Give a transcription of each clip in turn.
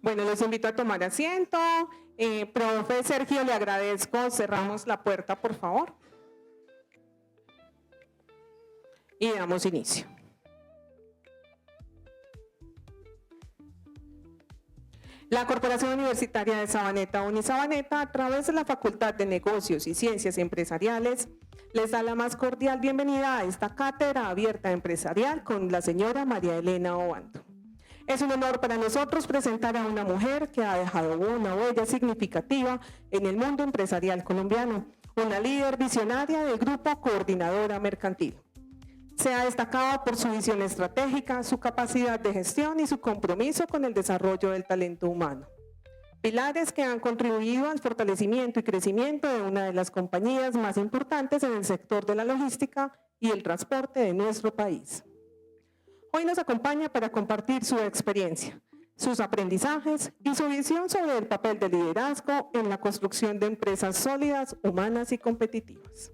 Bueno, los invito a tomar asiento. Profe Sergio, le agradezco. Cerramos la puerta, por favor. Y damos inicio. La Corporación Universitaria de Sabaneta, Unisabaneta, a través de la Facultad de Negocios y Ciencias Empresariales, les da la más cordial bienvenida a esta cátedra abierta empresarial con la señora María Elena Obando. Es un honor para nosotros presentar a una mujer que ha dejado una huella significativa en el mundo empresarial colombiano, una líder visionaria del Grupo Coordinadora Mercantil. Se ha destacado por su visión estratégica, su capacidad de gestión y su compromiso con el desarrollo del talento humano. Pilares que han contribuido al fortalecimiento y crecimiento de una de las compañías más importantes en el sector de la logística y el transporte de nuestro país. Hoy nos acompaña para compartir su experiencia, sus aprendizajes y su visión sobre el papel del liderazgo en la construcción de empresas sólidas, humanas y competitivas.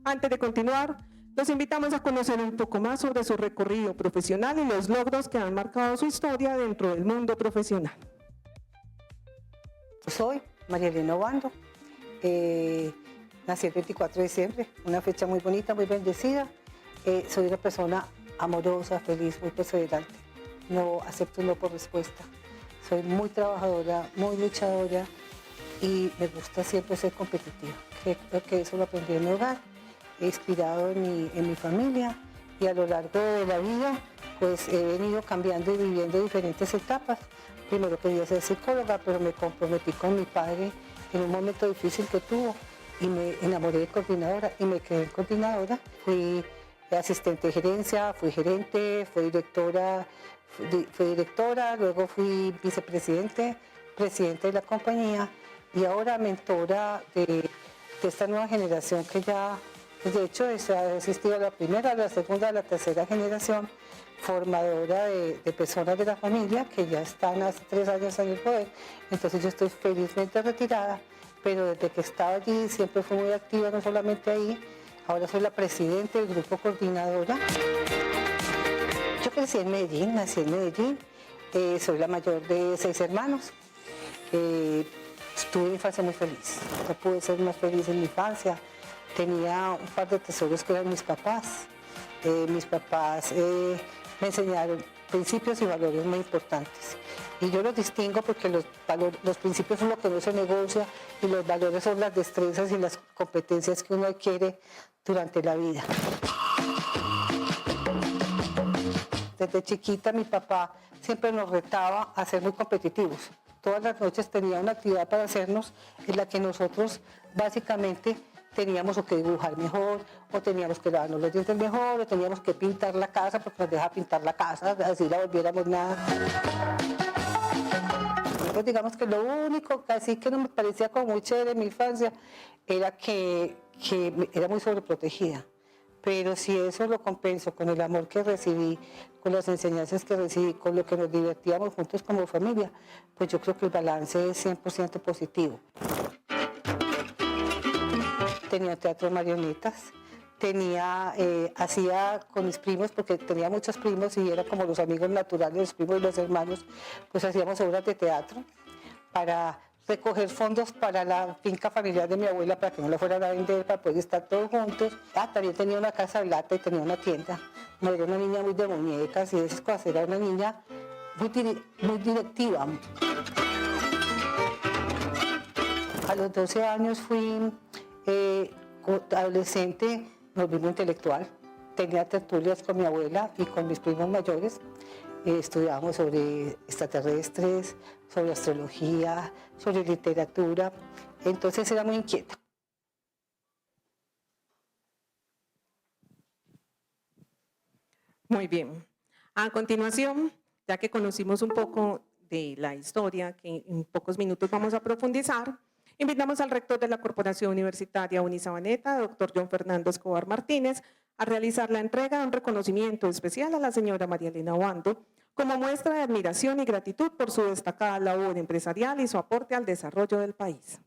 Antes de continuar, los invitamos a conocer un poco más sobre su recorrido profesional y los logros que han marcado su historia dentro del mundo profesional. Soy María Elena Obando, nací el 24 de diciembre, una fecha muy bonita, muy bendecida. Soy una persona amorosa, feliz, muy perseverante. No acepto un no por respuesta. Soy muy trabajadora, muy luchadora y me gusta siempre ser competitiva. Creo que eso lo aprendí en mi hogar, he inspirado en mi familia y a lo largo de la vida pues he venido cambiando y viviendo diferentes etapas. Primero quería ser psicóloga, pero me comprometí con mi padre en un momento difícil que tuvo y me enamoré de coordinadora y me quedé en coordinadora. Fui asistente de gerencia, fui gerente, fui directora, luego fui vicepresidente, presidente de la compañía y ahora mentora de esta nueva generación que ya, de hecho, ha asistido a la primera, a la segunda, a la tercera generación, formadora de personas de la familia que ya están hace 3 años en el poder. Entonces yo estoy felizmente retirada, pero desde que estaba allí siempre fui muy activa, no solamente ahí. Ahora soy la presidenta del Grupo Coordinadora. Yo crecí en Medellín, nací en Medellín, soy la mayor de 6 hermanos. Tuve una infancia muy feliz, no pude ser más feliz en mi infancia. Tenía un par de tesoros que eran mis papás. Mis papás me enseñaron principios y valores muy importantes. Y yo los distingo porque los principios son lo que no se negocia y los valores son las destrezas y las competencias que uno adquiere durante la vida. Desde chiquita mi papá siempre nos retaba a ser muy competitivos. Todas las noches tenía una actividad para hacernos en la que nosotros básicamente teníamos que dibujar mejor, o teníamos que lavarnos los dientes mejor, o teníamos que pintar la casa porque nos deja pintar la casa, así la volviéramos nada. Pues digamos que lo único casi que no me parecía como muy chévere en mi infancia era que era muy sobreprotegida. Pero si eso lo compenso con el amor que recibí, con las enseñanzas que recibí, con lo que nos divertíamos juntos como familia, pues yo creo que el balance es 100% positivo. Tenía teatro de marionetas, hacía con mis primos, porque tenía muchos primos y era como los amigos naturales, los primos y los hermanos, pues hacíamos obras de teatro para recoger fondos para la finca familiar de mi abuela, para que no la fueran a vender, para poder estar todos juntos. También tenía una casa de lata y tenía una tienda. No era una niña muy de muñecas y de esas cosas, era una niña muy directiva. A los 12 años fui adolescente, me volví muy intelectual. Tenía tertulias con mi abuela y con mis primos mayores. Estudiábamos sobre extraterrestres, sobre astrología, sobre literatura. Entonces era muy inquieta. Muy bien. A continuación, ya que conocimos un poco de la historia, que en pocos minutos vamos a profundizar, invitamos al rector de la Corporación Universitaria Unisabaneta, doctor John Fernando Escobar Martínez, a realizar la entrega de un reconocimiento especial a la señora María Elena Obando, como muestra de admiración y gratitud por su destacada labor empresarial y su aporte al desarrollo del país.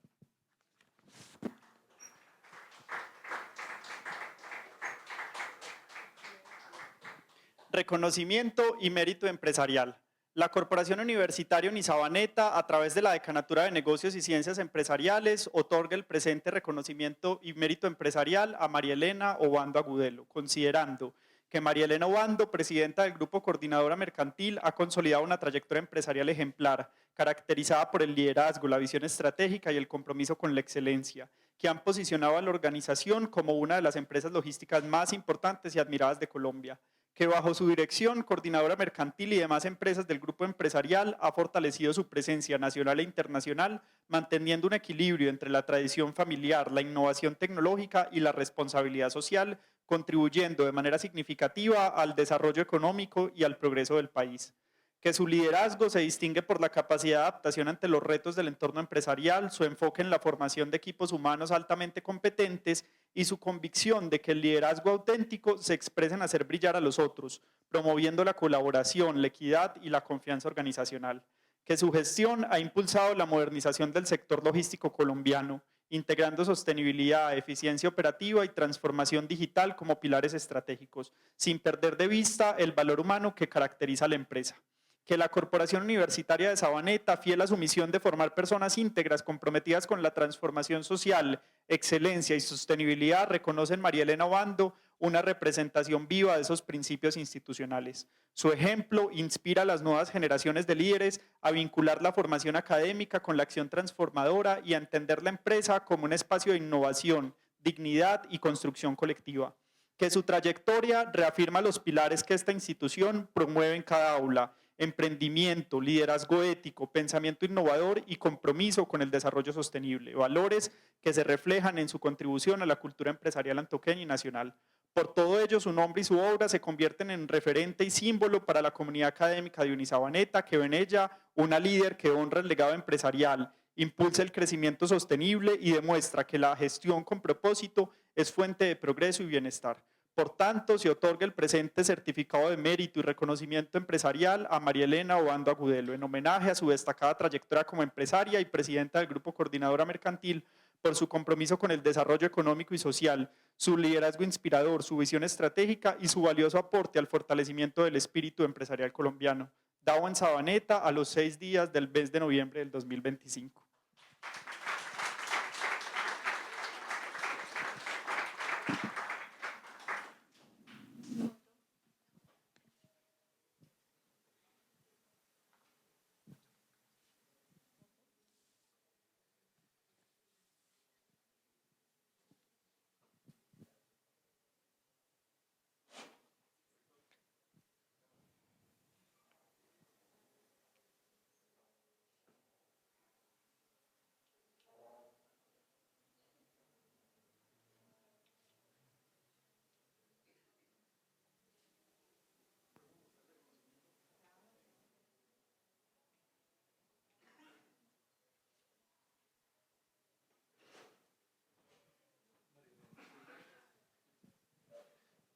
Reconocimiento y mérito empresarial. La Corporación Universitaria Unisabaneta, a través de la Decanatura de Negocios y Ciencias Empresariales, otorga el presente reconocimiento y mérito empresarial a María Elena Obando Agudelo, considerando que María Elena Obando, presidenta del Grupo Coordinadora Mercantil, ha consolidado una trayectoria empresarial ejemplar, caracterizada por el liderazgo, la visión estratégica y el compromiso con la excelencia, que han posicionado a la organización como una de las empresas logísticas más importantes y admiradas de Colombia, que bajo su dirección, Coordinadora Mercantil y demás empresas del grupo empresarial ha fortalecido su presencia nacional e internacional, manteniendo un equilibrio entre la tradición familiar, la innovación tecnológica y la responsabilidad social, contribuyendo de manera significativa al desarrollo económico y al progreso del país. Que su liderazgo se distingue por la capacidad de adaptación ante los retos del entorno empresarial, su enfoque en la formación de equipos humanos altamente competentes y su convicción de que el liderazgo auténtico se expresa en hacer brillar a los otros, promoviendo la colaboración, la equidad y la confianza organizacional. Que su gestión ha impulsado la modernización del sector logístico colombiano, integrando sostenibilidad, eficiencia operativa y transformación digital como pilares estratégicos, sin perder de vista el valor humano que caracteriza a la empresa. Que la Corporación Universitaria de Sabaneta, fiel a su misión de formar personas íntegras comprometidas con la transformación social, excelencia y sostenibilidad, reconoce en María Elena Obando una representación viva de esos principios institucionales. Su ejemplo inspira a las nuevas generaciones de líderes a vincular la formación académica con la acción transformadora y a entender la empresa como un espacio de innovación, dignidad y construcción colectiva. Que su trayectoria reafirma los pilares que esta institución promueve en cada aula: emprendimiento, liderazgo ético, pensamiento innovador y compromiso con el desarrollo sostenible, valores que se reflejan en su contribución a la cultura empresarial antioqueña y nacional. Por todo ello, su nombre y su obra se convierten en referente y símbolo para la comunidad académica de Unisabaneta, que ve en ella una líder que honra el legado empresarial, impulsa el crecimiento sostenible y demuestra que la gestión con propósito es fuente de progreso y bienestar. Por tanto, se otorga el presente certificado de mérito y reconocimiento empresarial a María Elena Obando Agudelo, en homenaje a su destacada trayectoria como empresaria y presidenta del Grupo Coordinadora Mercantil, por su compromiso con el desarrollo económico y social, su liderazgo inspirador, su visión estratégica y su valioso aporte al fortalecimiento del espíritu empresarial colombiano. Dado en Sabaneta a los 6 días del mes de noviembre del 2025.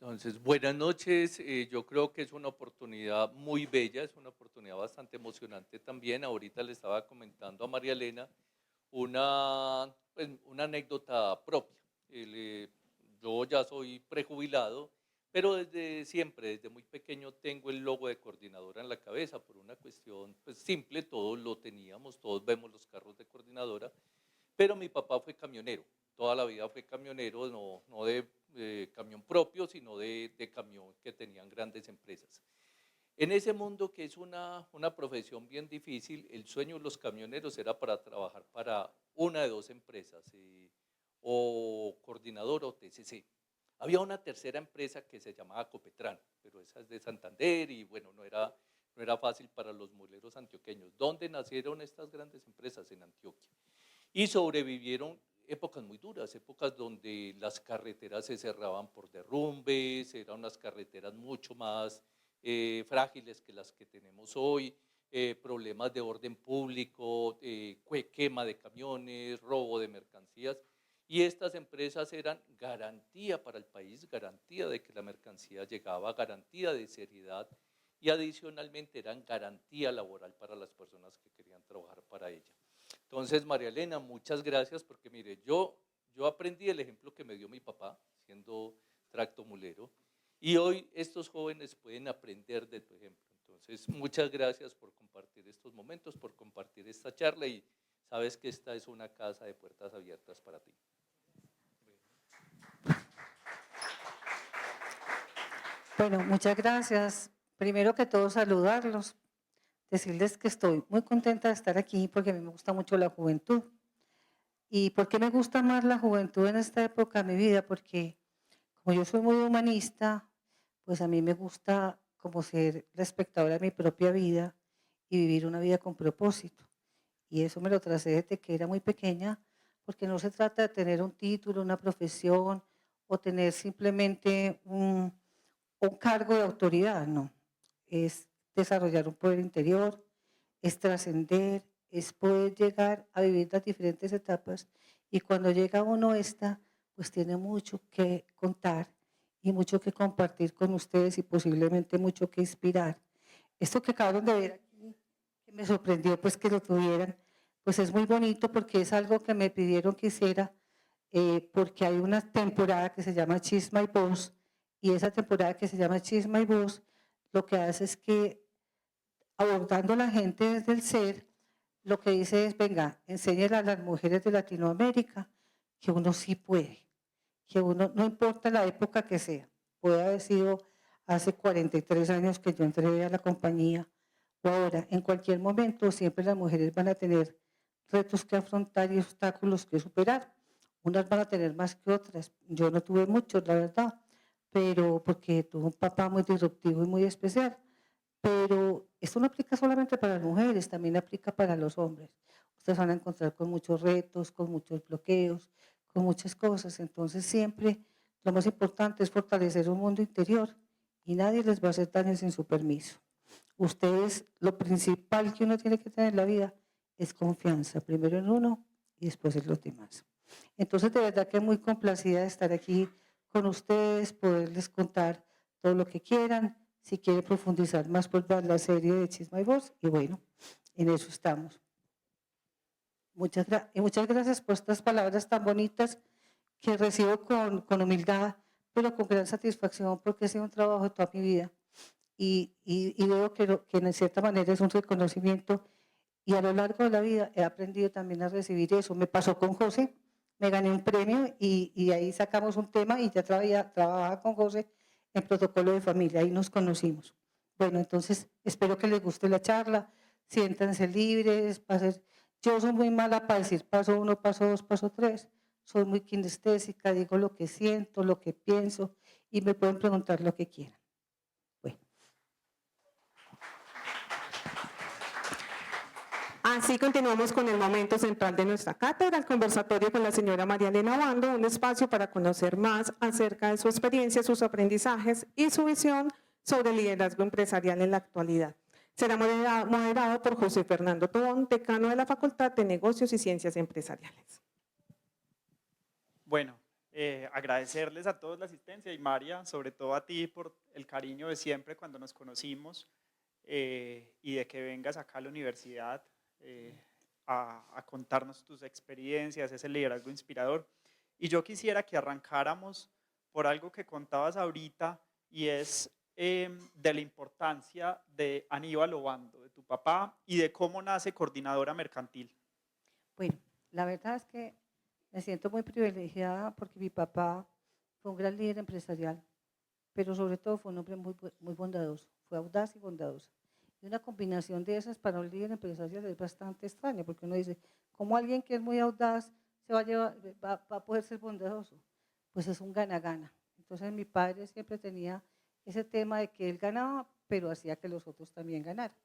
Entonces, buenas noches. Yo creo que es una oportunidad muy bella, es una oportunidad bastante emocionante también. Ahorita le estaba comentando a María Elena una anécdota propia. Yo ya soy prejubilado, pero desde siempre, desde muy pequeño, tengo el logo de coordinadora en la cabeza por una cuestión pues, simple. Todos lo teníamos, todos vemos los carros de coordinadora, pero mi papá fue camionero. Toda la vida fue camionero, no de camión propio, sino de camión que tenían grandes empresas. En ese mundo que es una profesión bien difícil, el sueño de los camioneros era para trabajar para una de dos empresas, o Coordinador o TCC. Había una tercera empresa que se llamaba Copetran, pero esa es de Santander y bueno, no era fácil para los muleros antioqueños. ¿Dónde nacieron estas grandes empresas? En Antioquia. Y sobrevivieron épocas muy duras, épocas donde las carreteras se cerraban por derrumbes, eran unas carreteras mucho más frágiles que las que tenemos hoy, problemas de orden público, quema de camiones, robo de mercancías, y estas empresas eran garantía para el país, garantía de que la mercancía llegaba, garantía de seriedad, y adicionalmente eran garantía laboral para las personas que querían trabajar para ella. Entonces, María Elena, muchas gracias, porque mire, yo aprendí el ejemplo que me dio mi papá, siendo tractomulero, y hoy estos jóvenes pueden aprender de tu ejemplo. Entonces, muchas gracias por compartir estos momentos, por compartir esta charla y sabes que esta es una casa de puertas abiertas para ti. Bueno, muchas gracias. Primero que todo, saludarlos, decirles que estoy muy contenta de estar aquí porque a mí me gusta mucho la juventud. ¿Y por qué me gusta más la juventud en esta época de mi vida? Porque como yo soy muy humanista, pues a mí me gusta como ser la espectadora de mi propia vida y vivir una vida con propósito. Y eso me lo tracé desde que era muy pequeña, porque no se trata de tener un título, una profesión o tener simplemente un cargo de autoridad, no. Es desarrollar un poder interior, es trascender, es poder llegar a vivir las diferentes etapas y cuando llega uno a esta, pues tiene mucho que contar y mucho que compartir con ustedes y posiblemente mucho que inspirar. Esto que acabaron de ver aquí, que me sorprendió pues que lo tuvieran, pues es muy bonito porque es algo que me pidieron que hiciera porque hay una temporada que se llama Chisma y Voz y esa temporada que se llama Chisma y Voz lo que hace es que abordando a la gente desde el ser, lo que dice es, venga, enséñele a las mujeres de Latinoamérica que uno sí puede, que uno, no importa la época que sea, puede haber sido hace 43 años que yo entré a la compañía o ahora, en cualquier momento siempre las mujeres van a tener retos que afrontar y obstáculos que superar. Unas van a tener más que otras. Yo no tuve muchos, la verdad, pero porque tuve un papá muy disruptivo y muy especial. Pero esto no aplica solamente para las mujeres, también aplica para los hombres. Ustedes van a encontrar con muchos retos, con muchos bloqueos, con muchas cosas. Entonces siempre lo más importante es fortalecer un mundo interior y nadie les va a hacer daño sin su permiso. Ustedes, lo principal que uno tiene que tener en la vida es confianza, primero en uno y después en los demás. Entonces de verdad que muy complacida de estar aquí con ustedes, poderles contar todo lo que quieran. Si quiere profundizar más, pues vean la serie de Chisma y Voz. Y bueno, en eso estamos. Muchas gracias por estas palabras tan bonitas que recibo con humildad, pero con gran satisfacción porque ha sido un trabajo de toda mi vida. Y veo que en cierta manera es un reconocimiento. Y a lo largo de la vida he aprendido también a recibir eso. Me pasó con José, me gané un premio y ahí sacamos un tema y ya trabajaba con José en protocolo de familia, ahí nos conocimos. Bueno, entonces espero que les guste la charla, siéntanse libres. Yo soy muy mala para decir paso 1, paso 2, paso 3. Soy muy kinestésica, digo lo que siento, lo que pienso y me pueden preguntar lo que quieran. Bueno. Así continuamos con el momento central de nuestra cátedra, el conversatorio con la señora María Elena Obando, un espacio para conocer más acerca de su experiencia, sus aprendizajes y su visión sobre el liderazgo empresarial en la actualidad. Será moderado por José Fernando Tobón, decano de la Facultad de Negocios y Ciencias Empresariales. Bueno, agradecerles a todos la asistencia y María, sobre todo a ti por el cariño de siempre cuando nos conocimos y de que vengas acá a la universidad a contarnos tus experiencias, ese liderazgo inspirador. Y yo quisiera que arrancáramos por algo que contabas ahorita y es de la importancia de Aníbal Obando, de tu papá y de cómo nace Coordinadora Mercantil. Bueno, la verdad es que me siento muy privilegiada porque mi papá fue un gran líder empresarial, pero sobre todo fue un hombre muy bondadoso, fue audaz y bondadoso. Y una combinación de esas para un líder empresarial es bastante extraña, porque uno dice, ¿cómo alguien que es muy audaz va a poder ser bondadoso? Pues es un gana-gana. Entonces mi padre siempre tenía ese tema de que él ganaba, pero hacía que los otros también ganaran.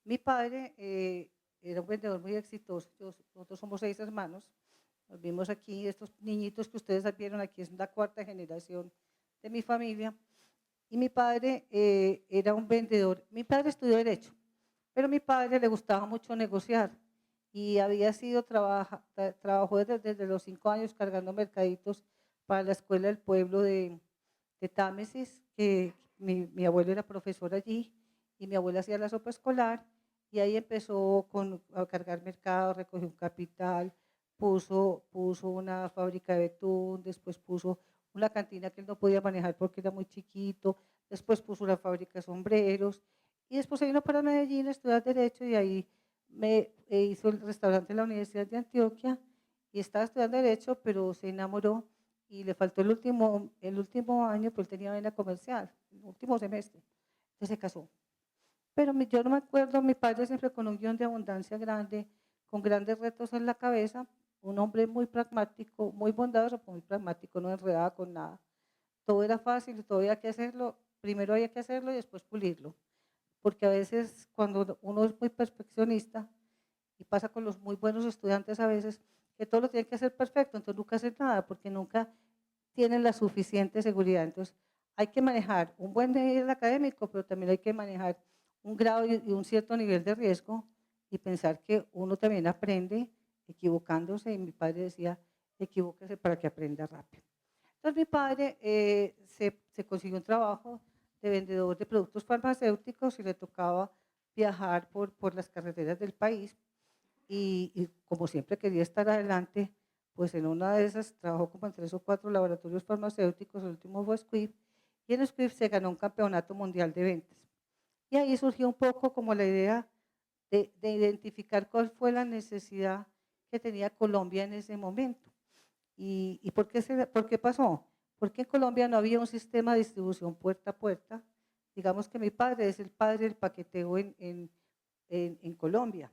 Mi padre era un vendedor muy exitoso, nosotros somos 6 hermanos, nos vimos aquí, estos niñitos que ustedes vieron aquí es la 4ª generación de mi familia. Y mi padre era un vendedor. Mi padre estudió Derecho, pero a mi padre le gustaba mucho negociar y había sido trabajó desde los 5 años cargando mercaditos para la escuela del pueblo de Támesis, que mi abuelo era profesor allí y mi abuela hacía la sopa escolar y ahí empezó a cargar mercado, recogió un capital, puso una fábrica de betún, después puso una cantina que él no podía manejar porque era muy chiquito, después puso una fábrica de sombreros Y después se vino para Medellín a estudiar Derecho y ahí hizo el restaurante en la Universidad de Antioquia y estaba estudiando Derecho, pero se enamoró y le faltó el último año, pero él tenía vena comercial, el último semestre, entonces se casó. Pero yo no me acuerdo, mi padre siempre con un guión de abundancia grande, con grandes retos en la cabeza, un hombre muy pragmático, muy bondadoso, pero muy pragmático, no enredaba con nada. Todo era fácil, todo había que hacerlo, primero había que hacerlo y después pulirlo. Porque a veces cuando uno es muy perfeccionista, y pasa con los muy buenos estudiantes a veces, que todo lo tienen que hacer perfecto, entonces nunca hacen nada, porque nunca tienen la suficiente seguridad. Entonces hay que manejar un buen nivel académico, pero también hay que manejar un grado y un cierto nivel de riesgo y pensar que uno también aprende equivocándose y mi padre decía, equivóquese para que aprenda rápido. Entonces mi padre se consiguió un trabajo de vendedor de productos farmacéuticos y le tocaba viajar por las carreteras del país y como siempre quería estar adelante, pues en una de esas trabajó como en 3 o 4 laboratorios farmacéuticos, el último fue Squibb, y en Squibb se ganó un campeonato mundial de ventas. Y ahí surgió un poco como la idea de identificar cuál fue la necesidad que tenía Colombia en ese momento. ¿Y por qué pasó? Porque en Colombia no había un sistema de distribución puerta a puerta. Digamos que mi padre es el padre del paqueteo en Colombia.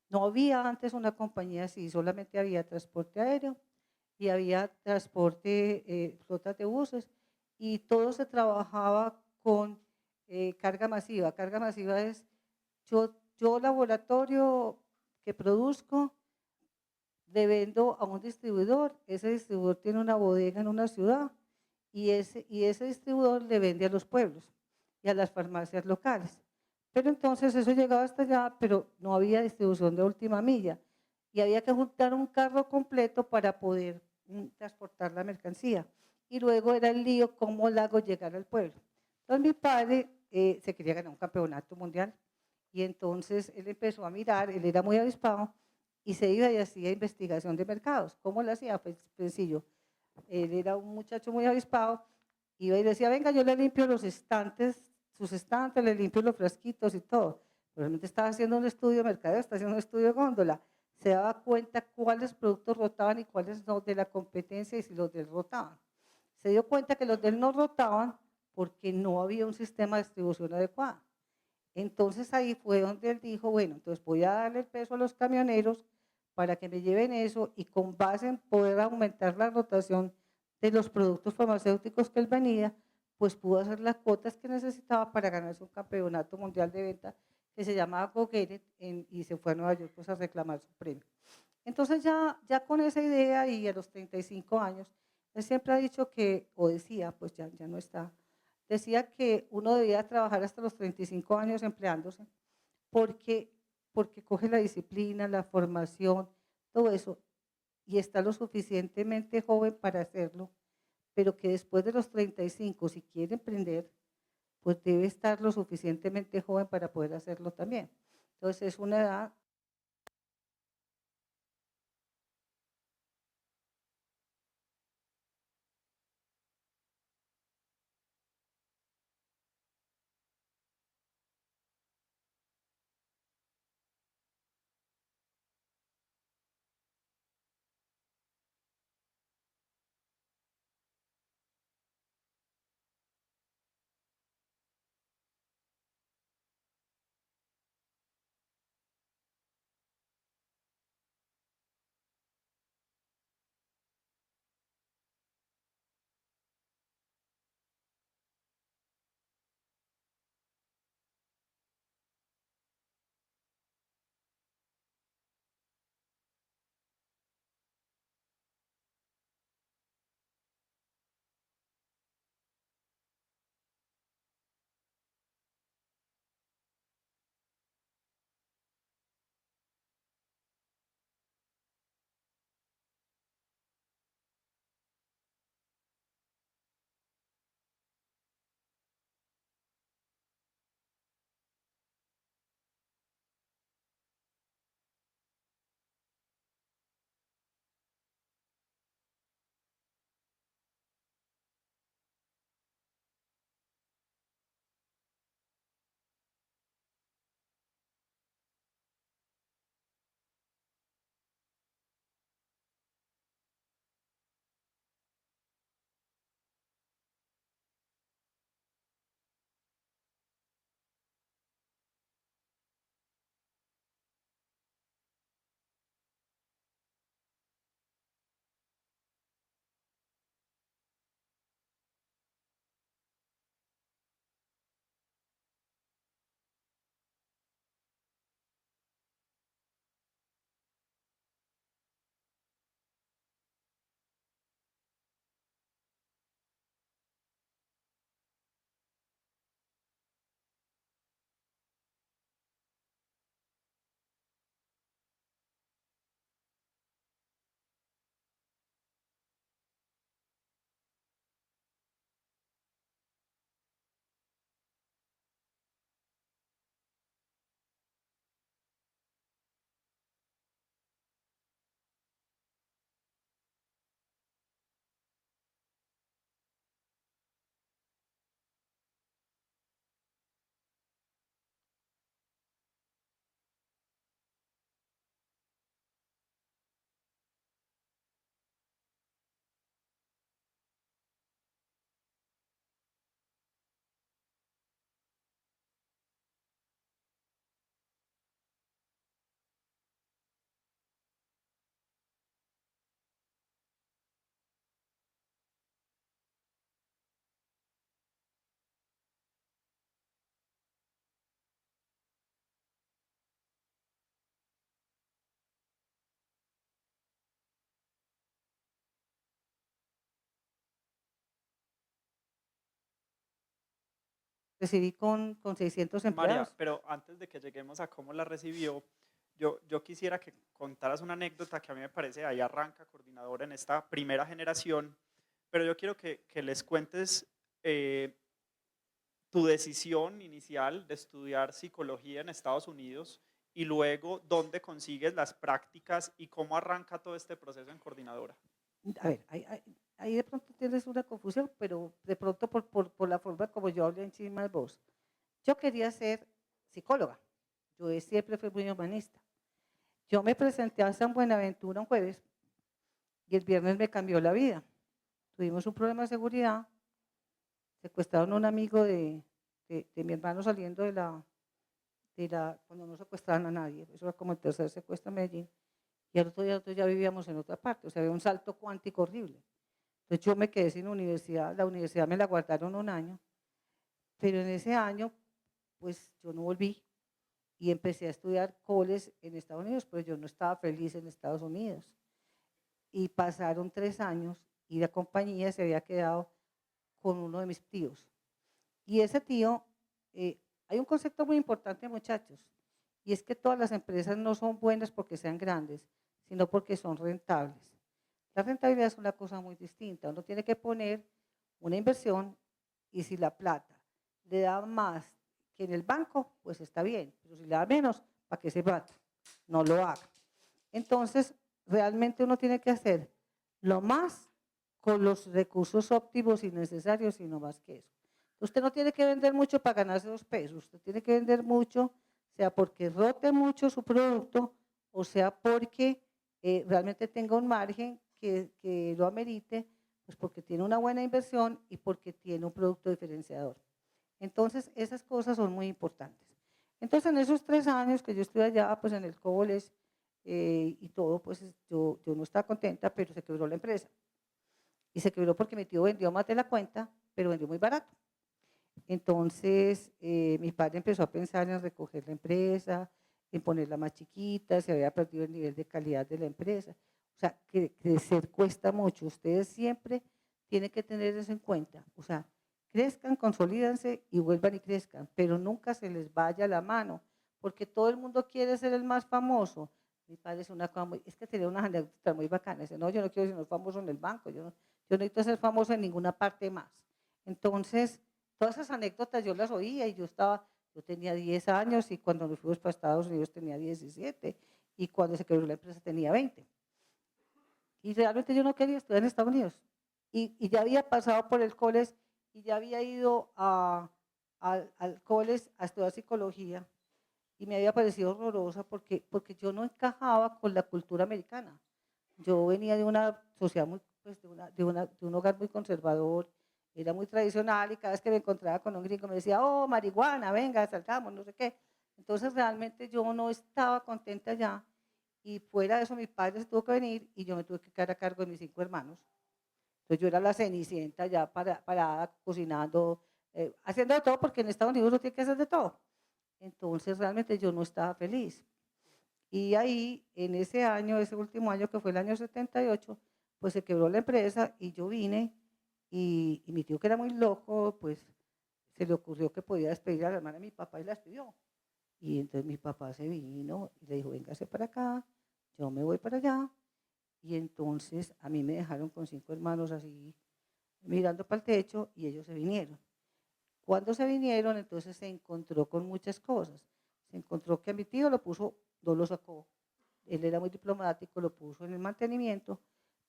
No había antes una compañía así, solamente había transporte aéreo y había transporte, flotas de buses, y todo se trabajaba con carga masiva. Carga masiva es yo laboratorio que produzco, le vendo a un distribuidor, ese distribuidor tiene una bodega en una ciudad y ese distribuidor le vende a los pueblos y a las farmacias locales. Pero entonces eso llegaba hasta allá, pero no había distribución de última milla y había que juntar un carro completo para poder transportar la mercancía. Y luego era el lío cómo la hago llegar al pueblo. Entonces mi padre se quería ganar un campeonato mundial y entonces él empezó a mirar, él era muy avispado y se iba y hacía investigación de mercados. ¿Cómo lo hacía? Pues sencillo. Él era un muchacho muy avispado, iba y decía, venga, yo le limpio los estantes, sus estantes, le limpio los frasquitos y todo. Realmente estaba haciendo un estudio de mercadeo, estaba haciendo un estudio de góndola. Se daba cuenta cuáles productos rotaban y cuáles no de la competencia y si los de él rotaban. Se dio cuenta que los de él no rotaban porque no había un sistema de distribución adecuado. Entonces ahí fue donde él dijo, bueno, entonces voy a darle el peso a los camioneros para que me lleven eso y con base en poder aumentar la rotación de los productos farmacéuticos que él venía, pues pudo hacer las cuotas que necesitaba para ganarse un campeonato mundial de venta que se llamaba Go Get It, y se fue a Nueva York pues, a reclamar su premio. Entonces ya con esa idea y a los 35 años, él siempre ha dicho que, o decía, pues ya no está, decía que uno debía trabajar hasta los 35 años empleándose porque, porque coge la disciplina, la formación, todo eso, y está lo suficientemente joven para hacerlo, pero que después de los 35, si quiere emprender, pues debe estar lo suficientemente joven para poder hacerlo también. Entonces es una edad recibí con 600 María, empleados. pero antes de que lleguemos a cómo la recibió, yo quisiera que contaras una anécdota que a mí me parece, ahí arranca Coordinadora en esta primera generación, pero yo quiero que les cuentes tu decisión inicial de estudiar psicología en Estados Unidos y luego dónde consigues las prácticas y cómo arranca todo este proceso en Coordinadora. A ver, ahí de pronto tienes una confusión, pero de pronto por la forma como yo hablé encima de vos. Yo quería ser psicóloga. Yo siempre fui muy humanista. Yo me presenté a San Buenaventura un jueves y el viernes me cambió la vida. Tuvimos un problema de seguridad, secuestraron a un amigo de mi hermano saliendo cuando no secuestraban a nadie, eso era como el tercer secuestro en Medellín, y al otro día nosotros ya vivíamos en otra parte, o sea, había un salto cuántico horrible. Entonces yo me quedé sin universidad, la universidad me la guardaron un año, pero en ese año, pues yo no volví y empecé a estudiar college en Estados Unidos, pero yo no estaba feliz en Estados Unidos. Y pasaron 3 años y la compañía se había quedado con uno de mis tíos. Y ese tío, hay un concepto muy importante, muchachos, y es que todas las empresas no son buenas porque sean grandes, sino porque son rentables. La rentabilidad es una cosa muy distinta. Uno tiene que poner una inversión y si la plata le da más que en el banco, pues está bien, pero si le da menos, ¿para qué se mata? No lo haga. Entonces, realmente uno tiene que hacer lo más con los recursos óptimos y necesarios y no más que eso. Usted no tiene que vender mucho para ganarse 2 pesos, usted tiene que vender mucho, sea porque rote mucho su producto o sea porque realmente tenga un margen que lo amerite, pues porque tiene una buena inversión y porque tiene un producto diferenciador. Entonces, esas cosas son muy importantes. Entonces, en esos 3 años que yo estuve allá, pues en el college y todo, pues yo no estaba contenta, pero se quebró la empresa. Y se quebró porque mi tío vendió más de la cuenta, pero vendió muy barato. Entonces, mi padre empezó a pensar en recoger la empresa, en ponerla más chiquita, se había perdido el nivel de calidad de la empresa. O sea, que crecer cuesta mucho. Ustedes siempre tienen que tener eso en cuenta. O sea, crezcan, consolídense y vuelvan y crezcan, pero nunca se les vaya la mano, porque todo el mundo quiere ser el más famoso. Mi padre es una cosa muy, es que tenía unas anécdotas muy bacanas. Dice, no, yo no quiero ser famoso en el banco, yo no necesito ser famoso en ninguna parte más. Entonces, todas esas anécdotas yo las oía y yo tenía 10 años y cuando nos fuimos para Estados Unidos tenía 17 y cuando se quebró la empresa tenía 20. Y realmente yo no quería estudiar en Estados Unidos. Y ya había pasado por el college y ya había ido al college a estudiar psicología y me había parecido horrorosa porque yo no encajaba con la cultura americana. Yo venía de una sociedad muy, pues de un hogar muy conservador, era muy tradicional y cada vez que me encontraba con un gringo me decía, oh, marihuana, venga, salgamos, no sé qué. Entonces realmente yo no estaba contenta ya y fuera de eso mi padre se tuvo que venir y yo me tuve que quedar a cargo de mis 5 hermanos. Entonces yo era la cenicienta ya parada, cocinando, haciendo de todo porque en Estados Unidos uno tiene que hacer de todo. Entonces realmente yo no estaba feliz. Y ahí, en ese año, ese último año que fue el año 78, pues se quebró la empresa y yo vine y mi tío que era muy loco, pues se le ocurrió que podía despedir a la hermana de mi papá y la despidió. Y entonces mi papá se vino y le dijo, véngase para acá, yo me voy para allá. Y entonces a mí me dejaron con 5 hermanos así mirando para el techo y ellos se vinieron. Cuando se vinieron, entonces se encontró con muchas cosas. Se encontró que a mi tío no lo sacó. Él era muy diplomático, lo puso en el mantenimiento,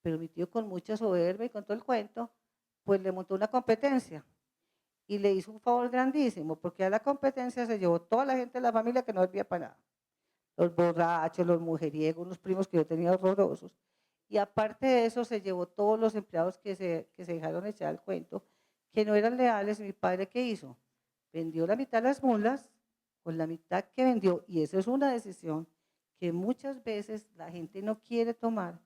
pero mi tío con mucha soberbia y con todo el cuento, pues le montó una competencia y le hizo un favor grandísimo, porque a la competencia se llevó toda la gente de la familia que no servía para nada. Los borrachos, los mujeriegos, unos primos que yo tenía horrorosos. Y aparte de eso, se llevó todos los empleados que se dejaron echar al cuento, que no eran leales. Mi padre, ¿qué hizo? Vendió la mitad de las mulas con la mitad que vendió, y eso es una decisión que muchas veces la gente no quiere tomar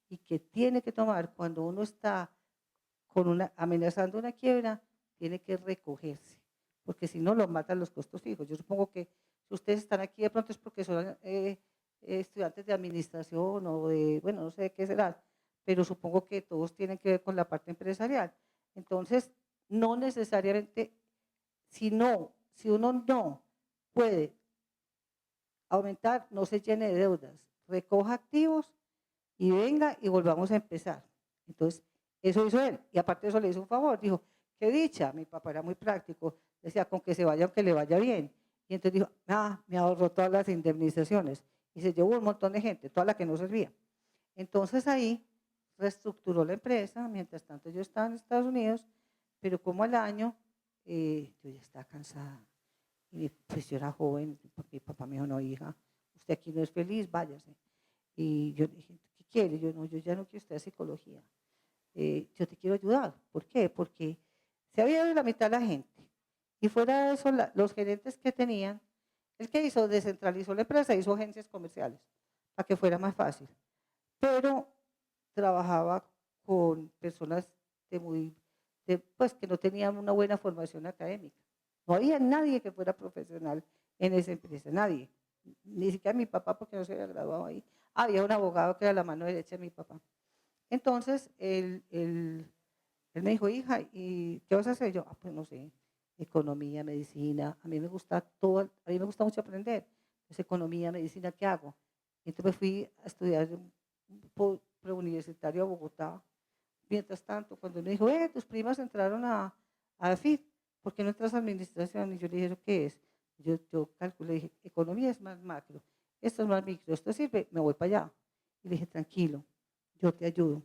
y que tiene que tomar cuando uno está amenazando una quiebra, tiene que recogerse, porque si no lo matan los costos fijos. Yo supongo que si ustedes están aquí de pronto es porque son estudiantes de administración o de, bueno, no sé qué será, pero supongo que todos tienen que ver con la parte empresarial. Entonces, no necesariamente si uno no puede aumentar, no se llene de deudas, recoja activos y venga y volvamos a empezar. Entonces, eso hizo él. Y aparte de eso le hizo un favor, dijo, qué dicha, mi papá era muy práctico, decía, con que se vaya, aunque le vaya bien. Y entonces dijo, me ahorró todas las indemnizaciones. Y se llevó un montón de gente, toda la que no servía. Entonces ahí reestructuró la empresa, mientras tanto yo estaba en Estados Unidos, pero como al año yo ya estaba cansada. Y pues yo era joven, mi papá me dijo, no, hija, usted aquí no es feliz, váyase. Y yo le dije, ¿qué quiere? Yo no, yo ya no quiero estudiar psicología. Yo te quiero ayudar. ¿Por qué? Porque se había ido la mitad de la gente. Y fuera de eso, los gerentes que tenían, el que hizo, descentralizó la empresa, hizo agencias comerciales, para que fuera más fácil. Pero trabajaba con personas pues, que no tenían una buena formación académica. No había nadie que fuera profesional en esa empresa, nadie. Ni siquiera mi papá, porque no se había graduado ahí. Había un abogado que era la mano derecha de mi papá. Entonces, él me dijo, hija, ¿y qué vas a hacer? Yo, pues no sé, economía, medicina. A mí me gusta todo, a mí me gusta mucho aprender. Entonces, economía, medicina, ¿qué hago? Entonces me fui a estudiar un preuniversitario a Bogotá. Mientras tanto, cuando me dijo, tus primas entraron a AFID, ¿por qué no entras a administración? Y yo le dije, ¿qué es? Yo calculé, dije, economía es más macro, esto es más micro, esto sirve, me voy para allá. Y le dije, tranquilo, yo te ayudo.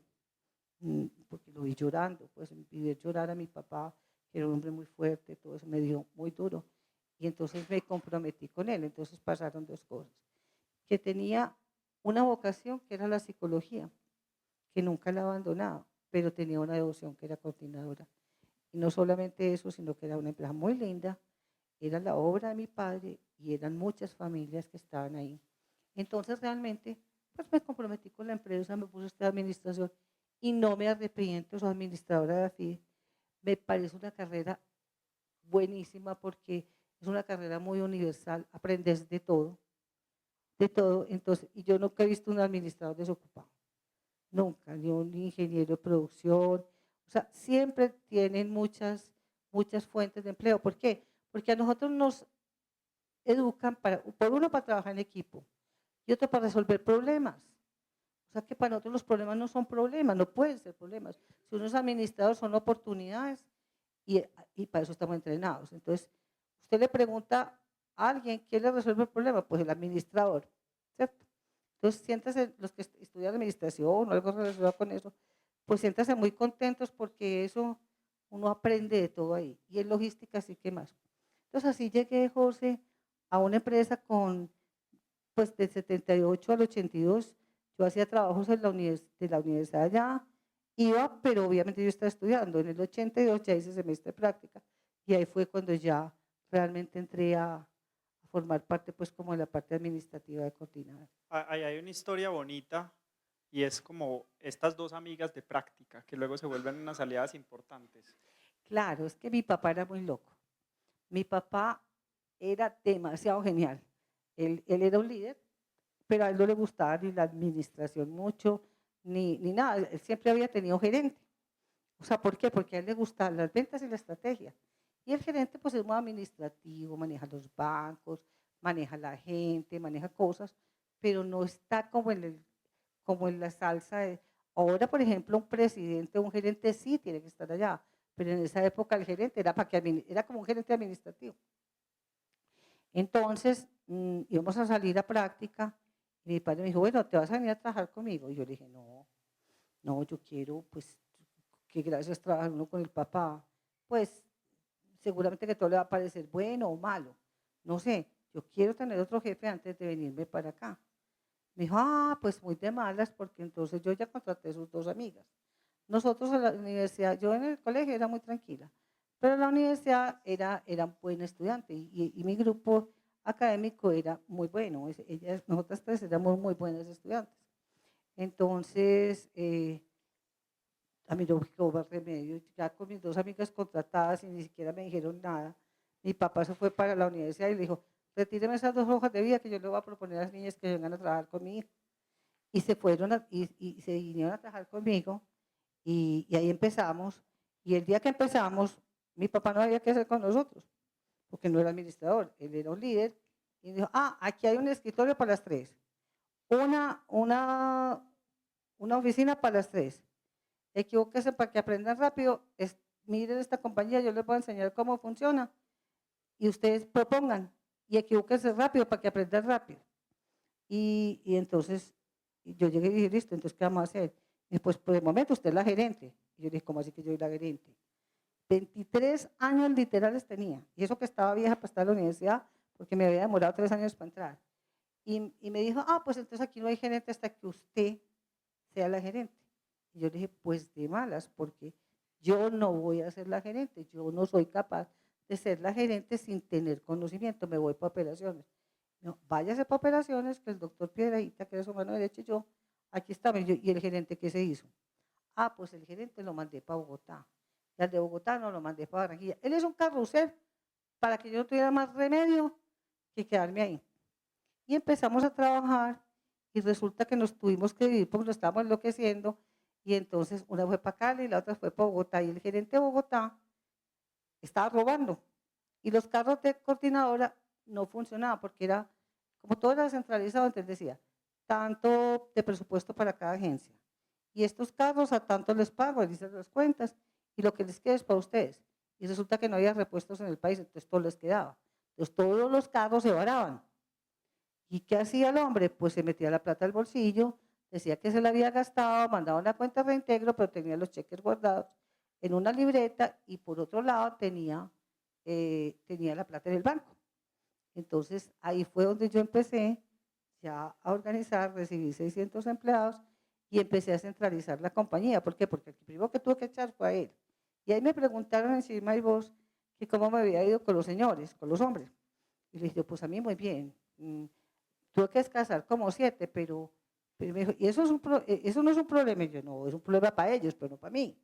Porque lo vi llorando, pues vi ver llorar a mi papá, que era un hombre muy fuerte, todo eso me dio muy duro. Y entonces me comprometí con él. Entonces pasaron dos cosas. Que tenía una vocación que era la psicología, que nunca la abandonaba, pero tenía una devoción que era coordinadora. Y no solamente eso, sino que era una empresa muy linda, era la obra de mi padre y eran muchas familias que estaban ahí. Entonces realmente, pues me comprometí con la empresa, me puse a estudiar administración y no me arrepiento, soy administradora de AFID. Me parece una carrera buenísima porque es una carrera muy universal, aprendes de todo, entonces, y yo nunca he visto un administrador desocupado, nunca, ni un ingeniero de producción, o sea, siempre tienen muchas fuentes de empleo. ¿Por qué? Porque a nosotros nos educan, por uno, para trabajar en equipo y otro para resolver problemas. O sea que para nosotros los problemas no son problemas, no pueden ser problemas. Si uno es administrador son oportunidades y para eso estamos entrenados. Entonces, usted le pregunta a alguien, ¿quién le resuelve el problema? Pues el administrador, ¿cierto? Entonces, siéntase, los que estudian administración o algo relacionado con eso, pues siéntase muy contentos porque eso uno aprende de todo ahí. Y en logística sí que más. Entonces, así llegué, José, a una empresa pues del 78 al 82, yo hacía trabajos en de la universidad allá, iba, pero obviamente yo estaba estudiando. En el 82 ya hice semestre de práctica y ahí fue cuando ya realmente entré a formar parte, pues como de la parte administrativa de coordinador. Ahí hay una historia bonita y es como estas dos amigas de práctica que luego se vuelven unas aliadas importantes. Claro, es que mi papá era muy loco. Mi papá era demasiado genial. Él era un líder, pero a él no le gustaba ni la administración mucho, ni nada. Él siempre había tenido gerente. O sea, ¿por qué? Porque a él le gustaban las ventas y la estrategia. Y el gerente pues es muy administrativo, maneja los bancos, maneja la gente, maneja cosas, pero no está como en la salsa de... Ahora, por ejemplo, un presidente o un gerente sí tiene que estar allá, pero en esa época el gerente era como un gerente administrativo. Entonces, íbamos a salir a práctica y mi padre me dijo, bueno, ¿te vas a venir a trabajar conmigo? Y yo le dije, no, yo quiero, pues, que gracias trabajar uno con el papá, pues, seguramente que todo le va a parecer bueno o malo, no sé, yo quiero tener otro jefe antes de venirme para acá. Me dijo, pues muy de malas, porque entonces yo ya contraté a sus dos amigas. Nosotros en la universidad, yo en el colegio era muy tranquila, pero en la universidad era buena estudiante y mi grupo académico era muy bueno. Nosotras tres éramos muy buenas estudiantes. Entonces, a mí no me quedó más remedio. Ya con mis dos amigas contratadas y ni siquiera me dijeron nada, mi papá se fue para la universidad y le dijo, retíreme esas dos hojas de vida que yo le voy a proponer a las niñas que vengan a trabajar conmigo. Y se fueron y se vinieron a trabajar conmigo. Y ahí empezamos. Y el día que empezamos, mi papá no sabía qué hacer con nosotros. porque no era administrador, él era un líder, y dijo, aquí hay un escritorio para las 3, una, una, una oficina para las 3. Equivóquese para que aprendan rápido, miren esta compañía, yo les voy a enseñar cómo funciona, y ustedes propongan, y equivóquense rápido para que aprendan rápido. Y entonces yo llegué y dije, listo, entonces ¿qué vamos a hacer? Y después, por el momento, usted es la gerente. Y yo dije, ¿cómo así que yo soy la gerente? 23 años literales tenía, y eso que estaba vieja para estar en la universidad, porque me había demorado 3 años para entrar. Y me dijo, pues entonces aquí no hay gerente hasta que usted sea la gerente. Y yo le dije, pues de malas, porque yo no voy a ser la gerente, yo no soy capaz de ser la gerente sin tener conocimiento, me voy para operaciones. No, váyase para operaciones, que el doctor Piedrahita, que era su mano derecha, y yo, aquí estaba, y el gerente, ¿qué se hizo? Pues el gerente lo mandé para Bogotá, y al de Bogotá no lo mandé para Barranquilla. Él es un carrusel para que yo no tuviera más remedio que quedarme ahí. Y empezamos a trabajar, y resulta que nos tuvimos que dividir porque nos estábamos enloqueciendo, y entonces una fue para Cali y la otra fue para Bogotá, y el gerente de Bogotá estaba robando, y los carros de coordinadora no funcionaban porque era, como todo era centralizado, entonces decía, tanto de presupuesto para cada agencia, y estos carros a tanto les pago, les dicen las cuentas, y lo que les queda es para ustedes, y resulta que no había repuestos en el país, entonces todo les quedaba, entonces todos los carros se varaban. ¿Y qué hacía el hombre? Pues se metía la plata al bolsillo, decía que se la había gastado, mandaba una cuenta de reintegro, pero tenía los cheques guardados en una libreta, y por otro lado tenía la plata en el banco. Entonces ahí fue donde yo empecé ya a organizar, recibí 600 empleados y empecé a centralizar la compañía. ¿Por qué? Porque el primero que tuve que echar fue a él. Y ahí me preguntaron encima y vos que cómo me había ido con los señores, con los hombres. Y le dije, pues a mí muy bien. Tuve que descansar como 7, pero me dijo, ¿y eso no es un problema? Y yo, no, es un problema para ellos, pero no para mí.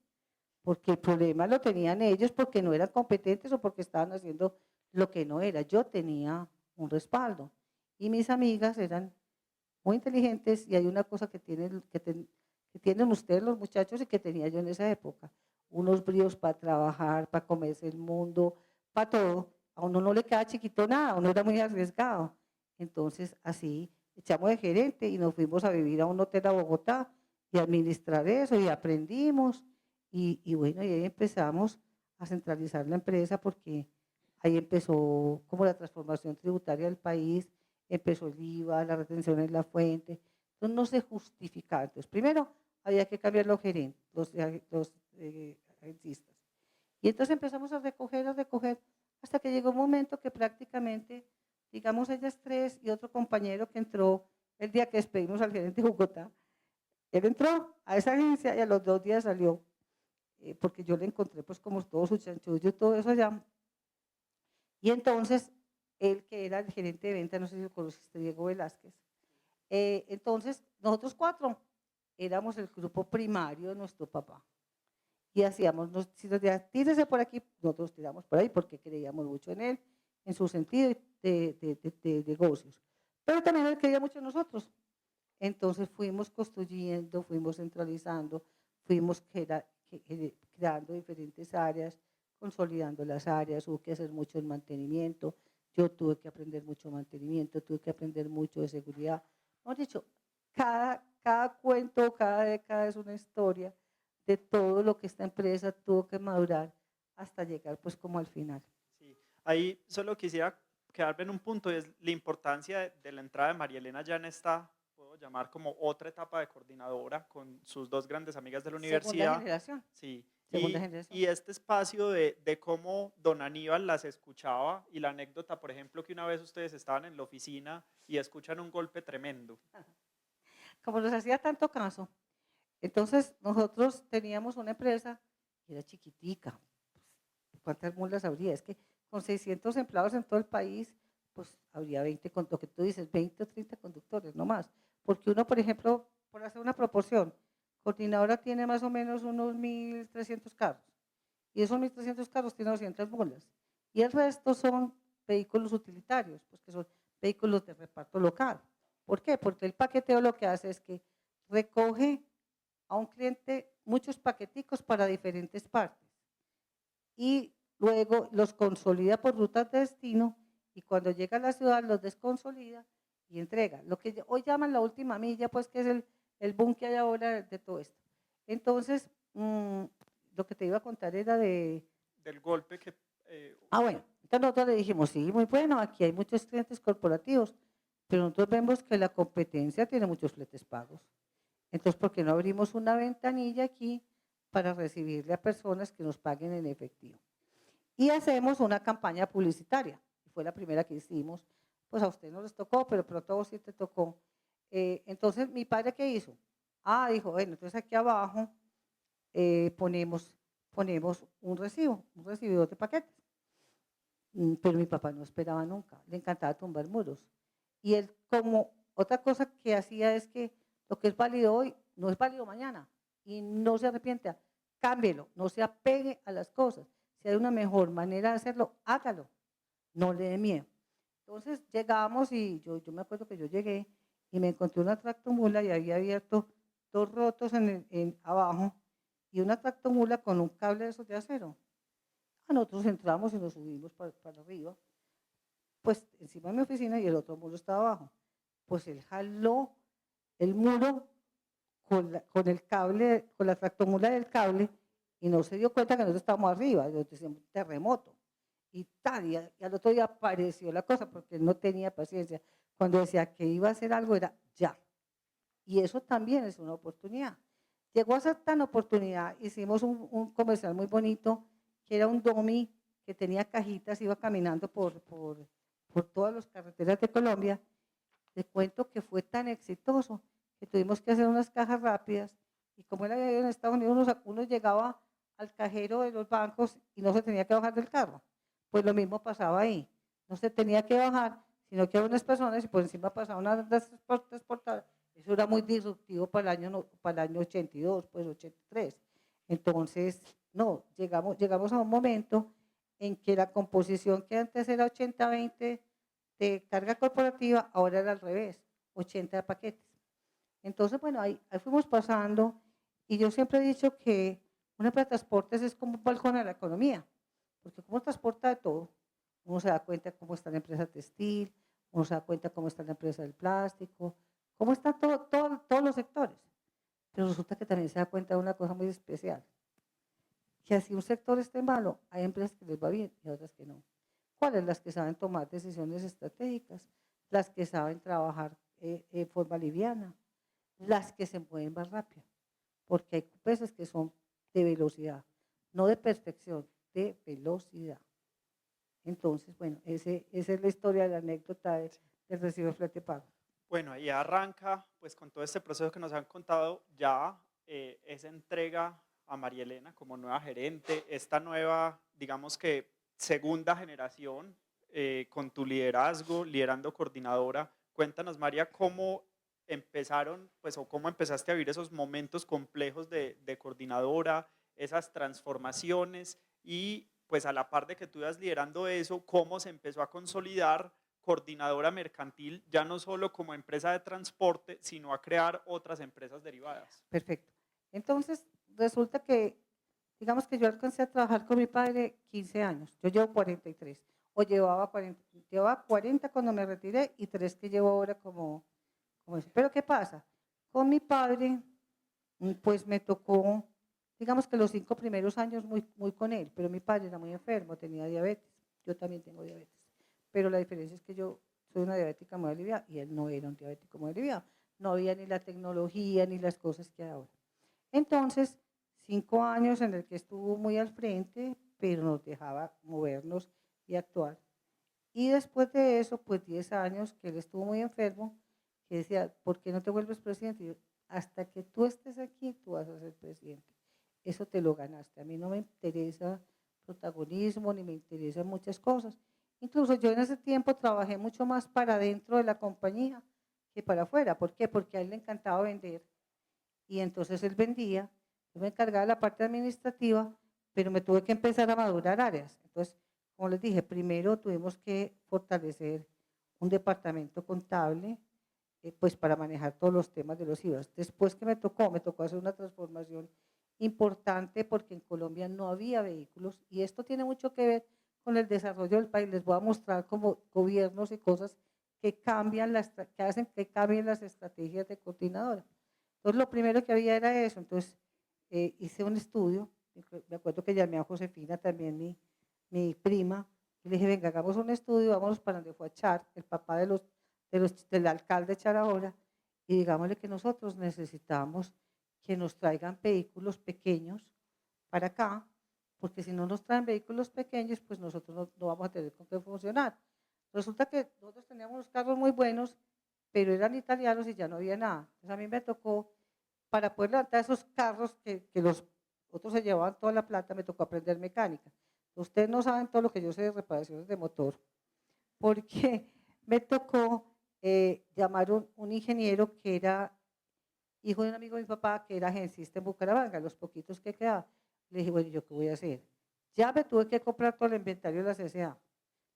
Porque el problema lo tenían ellos porque no eran competentes o porque estaban haciendo lo que no era. Yo tenía un respaldo y mis amigas eran muy inteligentes, y hay una cosa que tienen ustedes los muchachos y que tenía yo en esa época, unos bríos para trabajar, para comerse el mundo, para todo. A uno no le queda chiquito nada, uno era muy arriesgado. Entonces así echamos de gerente y nos fuimos a vivir a un hotel a Bogotá y a administrar eso, y aprendimos. Y bueno, y ahí empezamos a centralizar la empresa, porque ahí empezó como la transformación tributaria del país, empezó el IVA, la retención en la fuente. Entonces no se justificaba. Entonces primero había que cambiar los gerentes, los agencistas. Y entonces empezamos a recoger, hasta que llegó un momento que prácticamente, digamos ellas 3 y otro compañero que entró el día que despedimos al gerente de Bogotá, él entró a esa agencia y a los 2 días salió, porque yo le encontré pues como todo su chanchullo y todo eso allá. Y entonces, él que era el gerente de venta, no sé si lo conociste, Diego Velázquez, entonces nosotros 4 éramos el grupo primario de nuestro papá. Y hacíamos, si nos decía, tírese por aquí, nosotros tiramos por ahí porque creíamos mucho en él, en su sentido de negocios. Pero también él creía mucho en nosotros. Entonces fuimos construyendo, fuimos centralizando, fuimos creando diferentes áreas, consolidando las áreas, hubo que hacer mucho en mantenimiento, yo tuve que aprender mucho de mantenimiento, tuve que aprender mucho de seguridad. Hemos dicho, cada cuento, cada década es una historia de todo lo que esta empresa tuvo que madurar hasta llegar pues como al final. Sí, ahí solo quisiera quedarme en un punto, y es la importancia de la entrada de María Elena ya en esta, puedo llamar como otra etapa de coordinadora, con sus 2 grandes amigas de la universidad. Segunda generación. Sí, Segunda generación. y este espacio de cómo don Aníbal las escuchaba, y la anécdota, por ejemplo, que una vez ustedes estaban en la oficina y escuchan un golpe tremendo. Como nos hacía tanto caso, entonces nosotros teníamos una empresa que era chiquitica. ¿Cuántas mulas habría? Es que con 600 empleados en todo el país, pues habría 20, con lo que tú dices, 20 o 30 conductores, no más. Porque uno, por ejemplo, por hacer una proporción, coordinadora tiene más o menos unos 1.300 carros. Y esos 1.300 carros tienen 200 mulas. Y el resto son vehículos utilitarios, pues que son vehículos de reparto local. ¿Por qué? Porque el paqueteo lo que hace es que recoge a un cliente muchos paqueticos para diferentes partes y luego los consolida por rutas de destino y cuando llega a la ciudad los desconsolida y entrega. Lo que hoy llaman la última milla, pues que es el boom que hay ahora de todo esto. Entonces, lo que te iba a contar era de... Del golpe que... bueno, entonces nosotros le dijimos, sí, muy bueno, aquí hay muchos clientes corporativos, pero nosotros vemos que la competencia tiene muchos fletes pagos. Entonces, ¿por qué no abrimos una ventanilla aquí para recibirle a personas que nos paguen en efectivo? Y hacemos una campaña publicitaria. Fue la primera que hicimos. Pues a usted no les tocó, pero pronto a vos sí te tocó. Entonces, ¿mi padre qué hizo? Dijo, bueno, entonces aquí abajo ponemos un recibidor de paquetes. Pero mi papá no esperaba nunca, le encantaba tumbar muros. Y él, como otra cosa que hacía es que lo que es válido hoy no es válido mañana. Y no se arrepienta, cámbielo, no se apegue a las cosas. Si hay una mejor manera de hacerlo, hágalo, no le dé miedo. Entonces llegamos y yo me acuerdo que yo llegué y me encontré una tractomula y había abierto 2 rotos abajo y una tractomula con un cable de esos de acero. Nosotros entramos y nos subimos para arriba, pues encima de mi oficina y el otro muro estaba abajo. Pues él jaló el muro con el cable, con la tractomula del cable y no se dio cuenta que nosotros estábamos arriba, decíamos un terremoto. Y tal, y al otro día apareció la cosa porque él no tenía paciencia. Cuando decía que iba a hacer algo era ya. Y eso también es una oportunidad. Llegó a ser tan oportunidad, hicimos un comercial muy bonito, que era un dummy que tenía cajitas, iba caminando por todas las carreteras de Colombia. Les cuento que fue tan exitoso que tuvimos que hacer unas cajas rápidas y como él había ido en Estados Unidos, uno llegaba al cajero de los bancos y no se tenía que bajar del carro. Pues lo mismo pasaba ahí. No se tenía que bajar, sino que había unas personas y por encima pasaba una transportadora. Eso era muy disruptivo para el año 82, pues 83. Entonces, no, llegamos a un momento en que la composición que antes era 80-20 de carga corporativa, ahora era al revés, 80 de paquetes. Entonces, bueno, ahí fuimos pasando y yo siempre he dicho que una empresa de transportes es como un balcón a la economía, porque como transporta de todo, uno se da cuenta cómo está la empresa textil, uno se da cuenta cómo está la empresa del plástico, cómo están todos los sectores. Pero resulta que también se da cuenta de una cosa muy especial, que así un sector esté malo, hay empresas que les va bien y otras que no. ¿Cuáles? Las que saben tomar decisiones estratégicas, las que saben trabajar de forma liviana, las que se mueven más rápido, porque hay empresas que son de velocidad, no de perfección, de velocidad. Entonces, bueno, esa es la historia de la anécdota del recibo de flete pago. Bueno, ahí arranca, pues con todo este proceso que nos han contado, ya esa entrega a María Elena como nueva gerente, esta nueva, digamos que segunda generación con tu liderazgo, liderando coordinadora. Cuéntanos, María, cómo empezaron, pues, o cómo empezaste a vivir esos momentos complejos de coordinadora, esas transformaciones y pues a la par de que tú ibas liderando eso, cómo se empezó a consolidar coordinadora mercantil, ya no solo como empresa de transporte, sino a crear otras empresas derivadas. Perfecto. Entonces, resulta que, digamos que yo alcancé a trabajar con mi padre 15 años, yo llevo 43, o llevaba 40 cuando me retiré y 3 que llevo ahora como eso. Pero ¿qué pasa? Con mi padre, pues me tocó, digamos que los 5 primeros años muy con él, pero mi padre era muy enfermo, tenía diabetes, yo también tengo diabetes, pero la diferencia es que yo soy una diabética muy aliviada y él no era un diabético muy aliviado, no había ni la tecnología ni las cosas que hay ahora. Entonces, 5 años en el que estuvo muy al frente, pero nos dejaba movernos y actuar. Y después de eso, pues 10 años que él estuvo muy enfermo, que decía, ¿por qué no te vuelves presidente? Y yo, hasta que tú estés aquí, tú vas a ser presidente. Eso te lo ganaste. A mí no me interesa protagonismo, ni me interesan muchas cosas. Incluso yo en ese tiempo trabajé mucho más para dentro de la compañía que para afuera. ¿Por qué? Porque a él le encantaba vender. Y entonces él vendía, yo me encargaba de la parte administrativa, pero me tuve que empezar a madurar áreas. Entonces, como les dije, primero tuvimos que fortalecer un departamento contable, pues para manejar todos los temas de los IVAs. Después que me tocó hacer una transformación importante porque en Colombia no había vehículos y esto tiene mucho que ver con el desarrollo del país. Les voy a mostrar como gobiernos y cosas que cambian que hacen que cambien las estrategias de coordinadora. Entonces lo primero que había era eso, entonces hice un estudio, me acuerdo que llamé a Josefina también, mi prima, y le dije, venga, hagamos un estudio, vámonos para donde fue a Char, el papá del alcalde de Char ahora, y digámosle que nosotros necesitamos que nos traigan vehículos pequeños para acá, porque si no nos traen vehículos pequeños, pues nosotros no vamos a tener con qué funcionar. Resulta que nosotros teníamos unos carros muy buenos, pero eran italianos y ya no había nada. Entonces a mí me tocó, para poder levantar esos carros que los otros se llevaban toda la plata, me tocó aprender mecánica. Ustedes no saben todo lo que yo sé de reparaciones de motor, porque me tocó llamar a un ingeniero que era hijo de un amigo de mi papá, que era agencista en Bucaramanga, los poquitos que quedaban. Le dije, bueno, ¿yo qué voy a hacer? Ya me tuve que comprar todo el inventario de la CCA.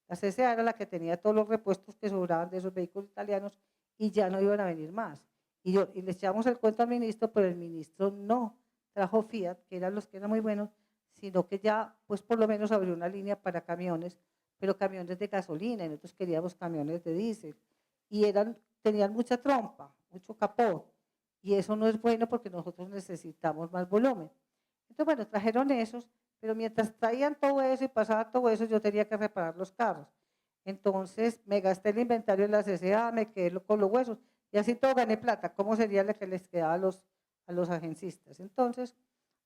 La CCA era la que tenía todos los repuestos que sobraban de esos vehículos italianos y ya no iban a venir más. Y le echamos el cuento al ministro, pero el ministro no trajo Fiat, que eran los que eran muy buenos, sino que ya, pues por lo menos abrió una línea para camiones, pero camiones de gasolina, y nosotros queríamos camiones de diésel. Y tenían mucha trompa, mucho capó, y eso no es bueno porque nosotros necesitamos más volumen. Entonces, bueno, trajeron esos, pero mientras traían todo eso y pasaba todo eso, yo tenía que reparar los carros. Entonces, me gasté el inventario de la CCA, me quedé con los huesos, y así todo gané plata. ¿Cómo sería la que les quedaba a los agencistas? Entonces,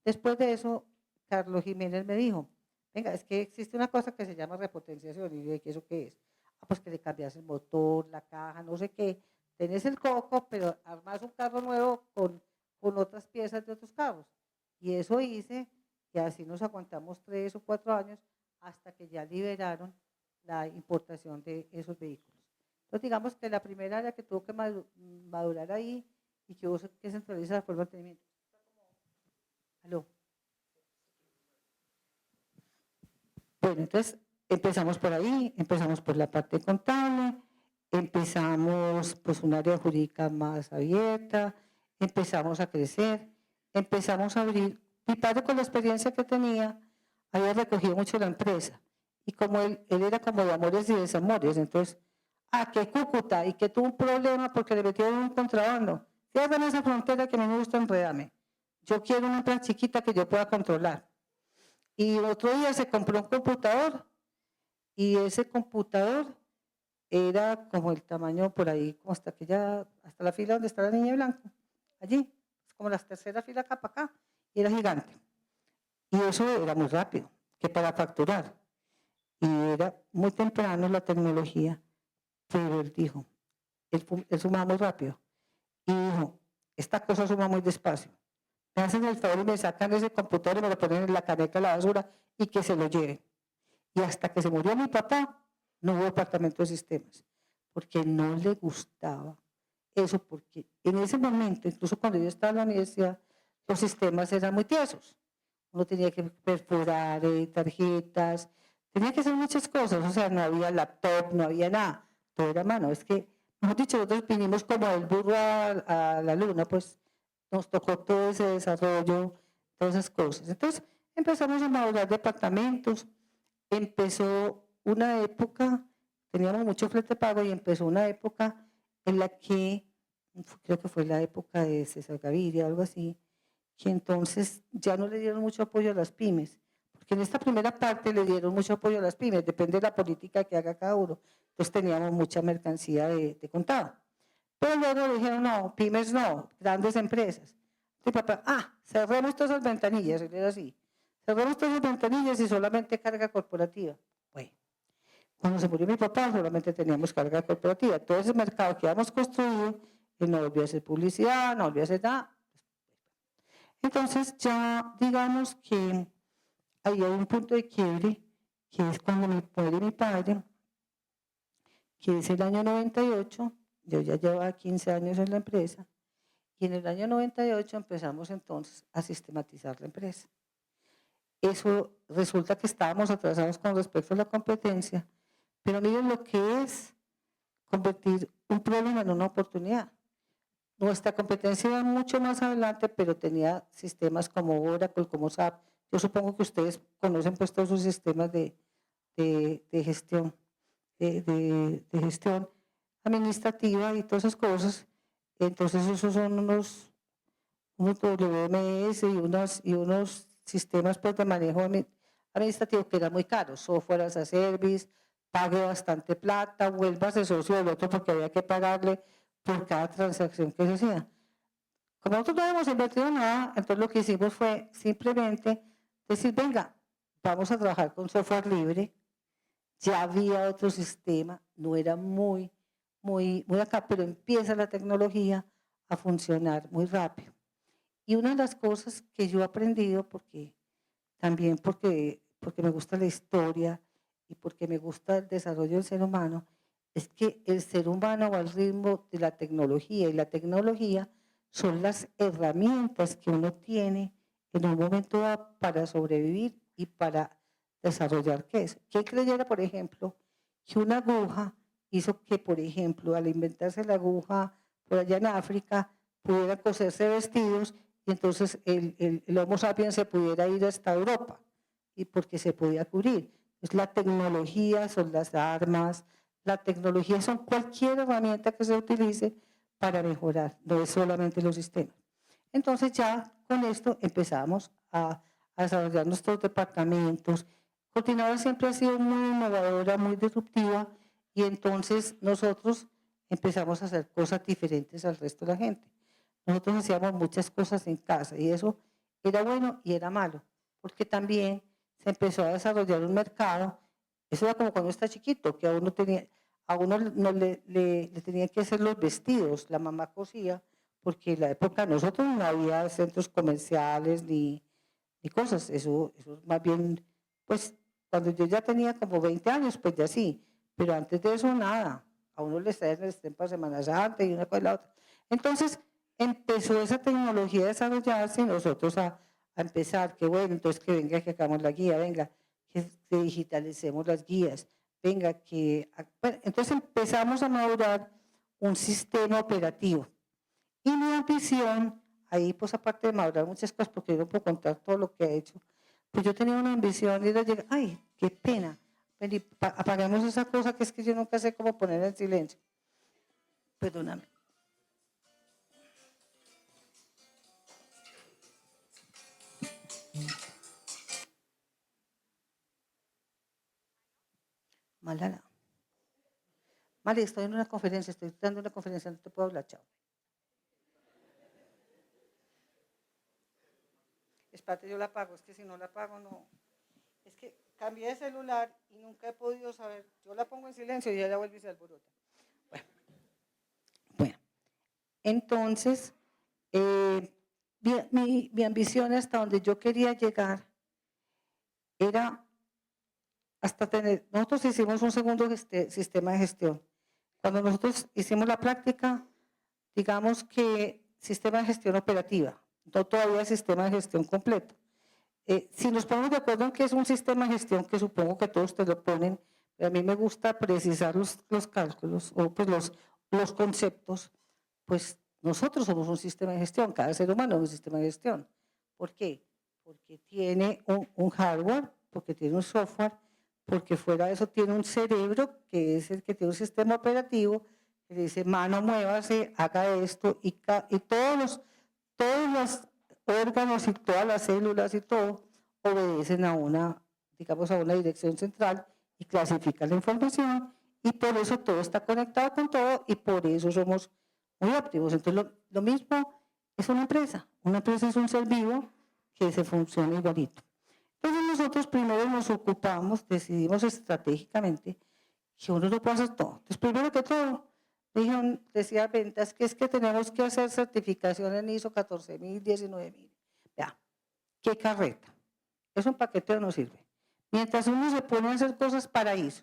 después de eso, Carlos Jiménez me dijo, venga, es que existe una cosa que se llama repotenciación. Y yo dije, ¿eso qué es? Ah, pues que le cambias el motor, la caja, no sé qué. Tenés el coco, pero armas un carro nuevo con otras piezas de otros carros. Y eso hice, y así nos aguantamos 3 o 4 años hasta que ya liberaron la importación de esos vehículos. Entonces, digamos que la primera área que tuvo que madurar ahí y que hubo que centralizar fue el mantenimiento. ¿Aló? Bueno, entonces empezamos por ahí, empezamos por la parte contable, empezamos pues un área jurídica más abierta, empezamos a crecer, empezamos a abrir. Mi padre, con la experiencia que tenía, había recogido mucho la empresa y como él era como de amores y desamores, entonces, que Cúcuta y que tuvo un problema porque le metieron un contrabando. Cierran esa frontera que a mí me gusta enredarme. Yo quiero una empresa chiquita que yo pueda controlar. Y otro día se compró un computador y ese computador era como el tamaño por ahí, como hasta la fila donde está la niña blanca, allí, como la tercera fila acá para acá, y era gigante. Y eso era muy rápido, que para facturar. Y era muy temprano la tecnología, pero él dijo, él sumaba muy rápido. Y dijo, esta cosa suma muy despacio. Me hacen el favor y me sacan ese computador y me lo ponen en la caneca de la basura y que se lo lleven. Y hasta que se murió mi papá, no hubo departamento de sistemas, porque no le gustaba eso, porque en ese momento, incluso cuando yo estaba en la universidad, los sistemas eran muy tiesos. Uno tenía que perforar tarjetas, tenía que hacer muchas cosas, o sea, no había laptop, no había nada, todo era a mano. Es que, mejor dicho, nosotros vinimos como el burro a la luna, pues nos tocó todo ese desarrollo, todas esas cosas. Entonces empezamos a madurar departamentos, empezó una época, teníamos mucho flete pago y empezó una época en la que, creo que fue la época de César Gaviria o algo así, que entonces ya no le dieron mucho apoyo a las pymes, porque en esta primera parte le dieron mucho apoyo a las pymes, depende de la política que haga cada uno. Entonces teníamos mucha mercancía de contado. Pero luego dijeron, no, pymes no, grandes empresas. Mi papá, cerremos todas las ventanillas, él era así. Cerremos todas las ventanillas y solamente carga corporativa. Bueno, cuando se murió mi papá solamente teníamos carga corporativa. Todo ese mercado que habíamos construido, él no volvió a hacer publicidad, no volvió a hacer nada. Entonces ya digamos que ahí hay un punto de quiebre, que es cuando muere mi padre, que es el año 98, yo ya llevaba 15 años en la empresa, y en el año 98 empezamos entonces a sistematizar la empresa. Eso resulta que estábamos atrasados con respecto a la competencia, pero miren lo que es convertir un problema en una oportunidad. Nuestra competencia iba mucho más adelante, pero tenía sistemas como Oracle, como SAP. Yo supongo que ustedes conocen pues todos sus sistemas de gestión, de gestión administrativa y todas esas cosas. Entonces esos son unos WMS y unos sistemas pues, de manejo administrativo que eran muy caros. Software as a service, pague bastante plata, vuélvase socio del otro porque había que pagarle por cada transacción que se hacía. Como nosotros no habíamos invertido nada, entonces lo que hicimos fue simplemente decir, venga, vamos a trabajar con software libre. Ya había otro sistema, no era muy acá, pero empieza la tecnología a funcionar muy rápido. Y una de las cosas que yo he aprendido, porque me gusta la historia y porque me gusta el desarrollo del ser humano, es que el ser humano va al ritmo de la tecnología y la tecnología son las herramientas que uno tiene en un momento dado para sobrevivir y para desarrollar qué es. ¿Quién creyera, por ejemplo, que una aguja hizo que, por ejemplo, al inventarse la aguja por allá en África, pudiera coserse vestidos y entonces el Homo sapiens se pudiera ir hasta Europa y porque se podía cubrir? Pues la tecnología son las armas, la tecnología son cualquier herramienta que se utilice para mejorar, no es solamente los sistemas. Entonces ya con esto empezamos a desarrollar nuestros departamentos. Coordinadora siempre ha sido muy innovadora, muy disruptiva y entonces nosotros empezamos a hacer cosas diferentes al resto de la gente. Nosotros hacíamos muchas cosas en casa y eso era bueno y era malo, porque también se empezó a desarrollar un mercado. Eso era como cuando está chiquito, que a uno no le tenía que hacer los vestidos, la mamá cosía, porque en la época de nosotros no había centros comerciales ni cosas, eso más bien, pues cuando yo ya tenía como 20 años, pues ya sí, pero antes de eso nada, a uno le traían el tiempo a Semana Santa y una cosa y la otra. Entonces empezó esa tecnología a desarrollarse y nosotros a empezar, que bueno, entonces que venga que hagamos la guía, venga, que digitalicemos las guías, venga que... Bueno, entonces empezamos a madurar un sistema operativo. Y mi ambición, ahí pues aparte de madurar muchas cosas, porque yo no puedo contar todo lo que he hecho, pues yo tenía una ambición y era llegar, ay, qué pena, vení, apagamos esa cosa que es que yo nunca sé cómo poner en silencio. Perdóname. Malala. Mari, estoy en una conferencia, estoy dando una conferencia, no te puedo hablar, chao. Espérate, yo la apago, es que si no la apago no. Es que cambié de celular y nunca he podido saber. Yo la pongo en silencio y ella vuelve y se alborota. Bueno. Entonces, mi ambición hasta donde yo quería llegar era hasta tener, nosotros hicimos un segundo sistema de gestión. Cuando nosotros hicimos la práctica, digamos que sistema de gestión operativa, no todavía sistema de gestión completo. Si nos ponemos de acuerdo en que es un sistema de gestión, que supongo que todos te lo ponen, pero a mí me gusta precisar los cálculos o pues los conceptos, pues nosotros somos un sistema de gestión, cada ser humano es un sistema de gestión. ¿Por qué? Porque tiene un hardware, porque tiene un software, porque fuera de eso tiene un cerebro, que es el que tiene un sistema operativo, que le dice, mano, muévase, haga esto, y todos los órganos y todas las células y todo obedecen a una dirección central y clasifican la información, y por eso todo está conectado con todo, y por eso somos muy óptimos. Entonces, lo mismo es una empresa es un ser vivo que se funciona igualito. Entonces nosotros primero nos ocupamos, decidimos estratégicamente que uno no puede hacer todo. Entonces primero que todo, decía ventas, que es que tenemos que hacer certificación en ISO 14000, 19000. Ya, qué carreta. Es un paquete que no sirve. Mientras uno se pone a hacer cosas para ISO,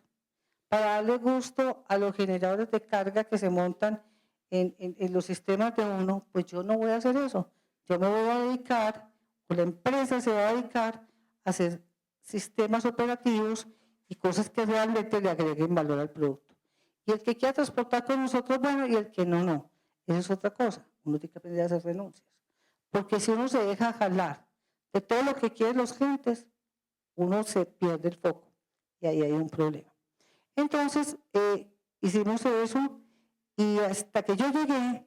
para darle gusto a los generadores de carga que se montan en los sistemas de uno, pues yo no voy a hacer eso. Yo me voy a dedicar, o la empresa se va a dedicar a hacer sistemas operativos y cosas que realmente le agreguen valor al producto. Y el que quiera transportar con nosotros, bueno, y el que no, no. Esa es otra cosa. uno tiene que aprender a hacer renuncias. Porque si uno se deja jalar de todo lo que quieren los clientes, uno se pierde el foco y ahí hay un problema. Entonces, hicimos eso y hasta que yo llegué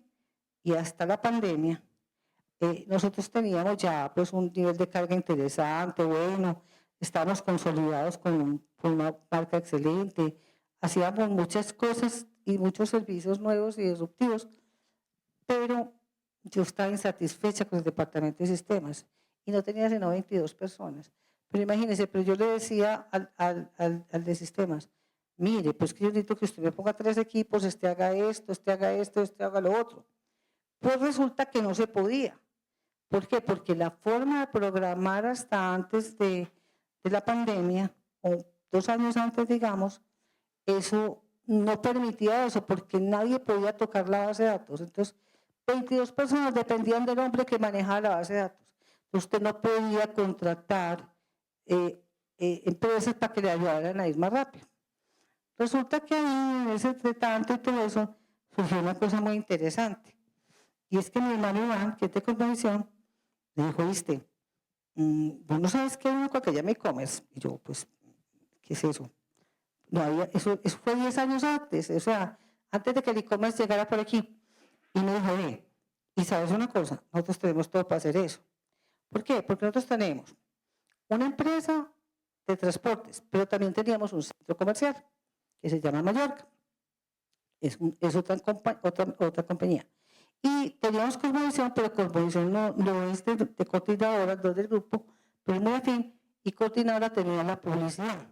y hasta la pandemia, nosotros teníamos ya pues un nivel de carga interesante, bueno, estábamos consolidados con una marca excelente, hacíamos muchas cosas y muchos servicios nuevos y disruptivos, pero yo estaba insatisfecha con el departamento de sistemas y no tenía sino 22 personas. Pero imagínense, pero yo le decía al de sistemas, mire, pues que yo necesito que usted me ponga 3 equipos, este haga esto, este haga esto, este haga lo otro. Pues resulta que no se podía. ¿Por qué? Porque la forma de programar hasta antes de la pandemia, o 2 años antes, digamos, eso no permitía eso, porque nadie podía tocar la base de datos. Entonces, 22 personas dependían del hombre que manejaba la base de datos. Usted no podía contratar empresas para que le ayudaran a ir más rápido. Resulta que ahí, en ese entretanto y todo eso, surgió una cosa muy interesante. Y es que mi hermano Iván, que es de Convención, me dijo, viste, vos no sabes qué es una cosa que llama e-commerce. Y yo, pues, ¿qué es eso? No había, eso fue 10 años antes, o sea, antes de que el e-commerce llegara por aquí. Y me dijo, ve, y sabes una cosa, nosotros tenemos todo para hacer eso. ¿Por qué? Porque nosotros tenemos una empresa de transportes, pero también teníamos un centro comercial que se llama Mallorca. Es otra compañía. Y teníamos Cosmovisión, pero Cosmovisión no es de coordinadora, no es del grupo, pero es muy afín, y coordinadora tenía la publicidad.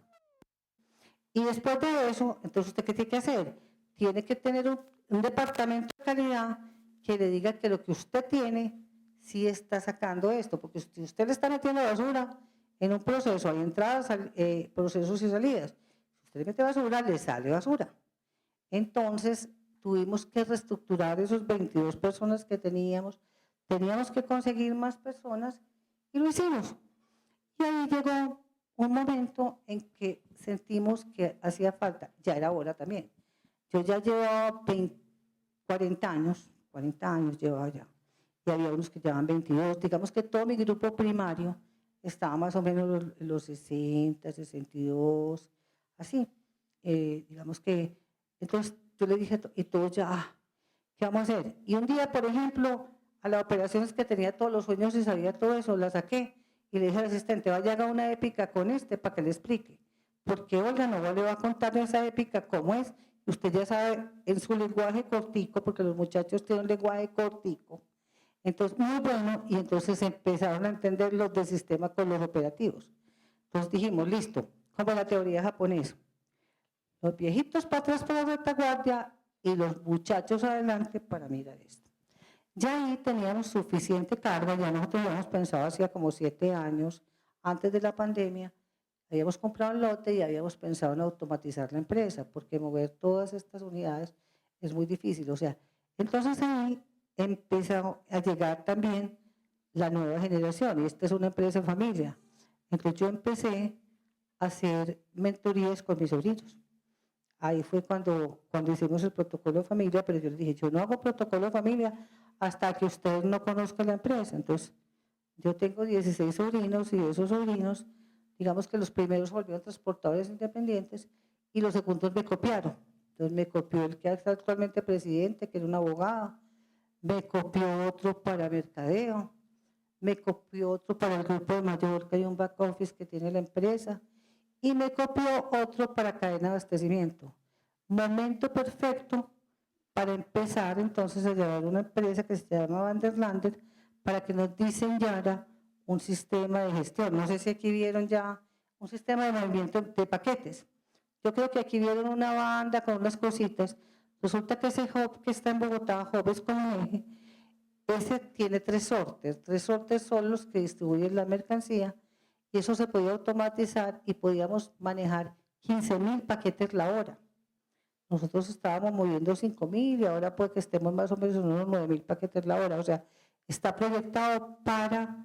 Y después de eso, entonces, ¿usted qué tiene que hacer? Tiene que tener un departamento de calidad que le diga que lo que usted tiene sí está sacando esto, porque si usted le está metiendo basura en un proceso, hay entradas, procesos y salidas. Si usted le mete basura, le sale basura. Entonces, tuvimos que reestructurar esos 22 personas que teníamos que conseguir más personas y lo hicimos. Y ahí llegó un momento en que sentimos que hacía falta, ya era hora también. Yo ya llevaba 40 años llevaba ya, y había unos que llevaban 22, digamos que todo mi grupo primario estaba más o menos en los 60, 62, así. Digamos que, entonces yo le dije, y todos ya, ¿qué vamos a hacer? Y un día, por ejemplo, a las operaciones que tenía todos los sueños y sabía todo eso, la saqué y le dije al asistente, vaya a haga una épica con para que le explique. Porque Olga no le va a contar esa épica cómo es. Usted ya sabe en su lenguaje cortico, porque los muchachos tienen un lenguaje cortico. Entonces, muy bueno, y entonces empezaron a entender los del sistema con los operativos. Entonces dijimos, listo, como la teoría japonesa. Los viejitos para atrás para la retaguardia y los muchachos adelante para mirar esto. Ya ahí teníamos suficiente carga, ya nosotros habíamos pensado hacía como 7 años, antes de la pandemia, habíamos comprado un lote y habíamos pensado en automatizar la empresa, porque mover todas estas unidades es muy difícil. O sea, entonces ahí empezó a llegar también la nueva generación, y esta es una empresa de familia. Entonces yo empecé a hacer mentorías con mis sobrinos. Ahí fue cuando hicimos el protocolo de familia, pero yo les dije, yo no hago protocolo de familia hasta que usted no conozca la empresa. Entonces, yo tengo 16 sobrinos y de esos sobrinos, digamos que los primeros volvieron transportadores independientes y los segundos me copiaron. Entonces, me copió el que es actualmente presidente, que era un abogado, me copió otro para mercadeo, me copió otro para el grupo de Mallorca y un back office que tiene la empresa, y me copió otro para cadena de abastecimiento. Momento perfecto para empezar entonces a llevar una empresa que se llama Vanderlander para que nos diseñara un sistema de gestión. No sé si aquí vieron ya un sistema de movimiento de paquetes. Yo creo que aquí vieron una banda con unas cositas. Resulta que ese hub que está en Bogotá, hub es con un eje, ese tiene 3 sortes. 3 sortes son los que distribuyen la mercancía y eso se podía automatizar y podíamos manejar 15.000 paquetes la hora. Nosotros estábamos moviendo 5.000 y ahora puede que estemos más o menos en unos 9.000 paquetes la hora. O sea, está proyectado para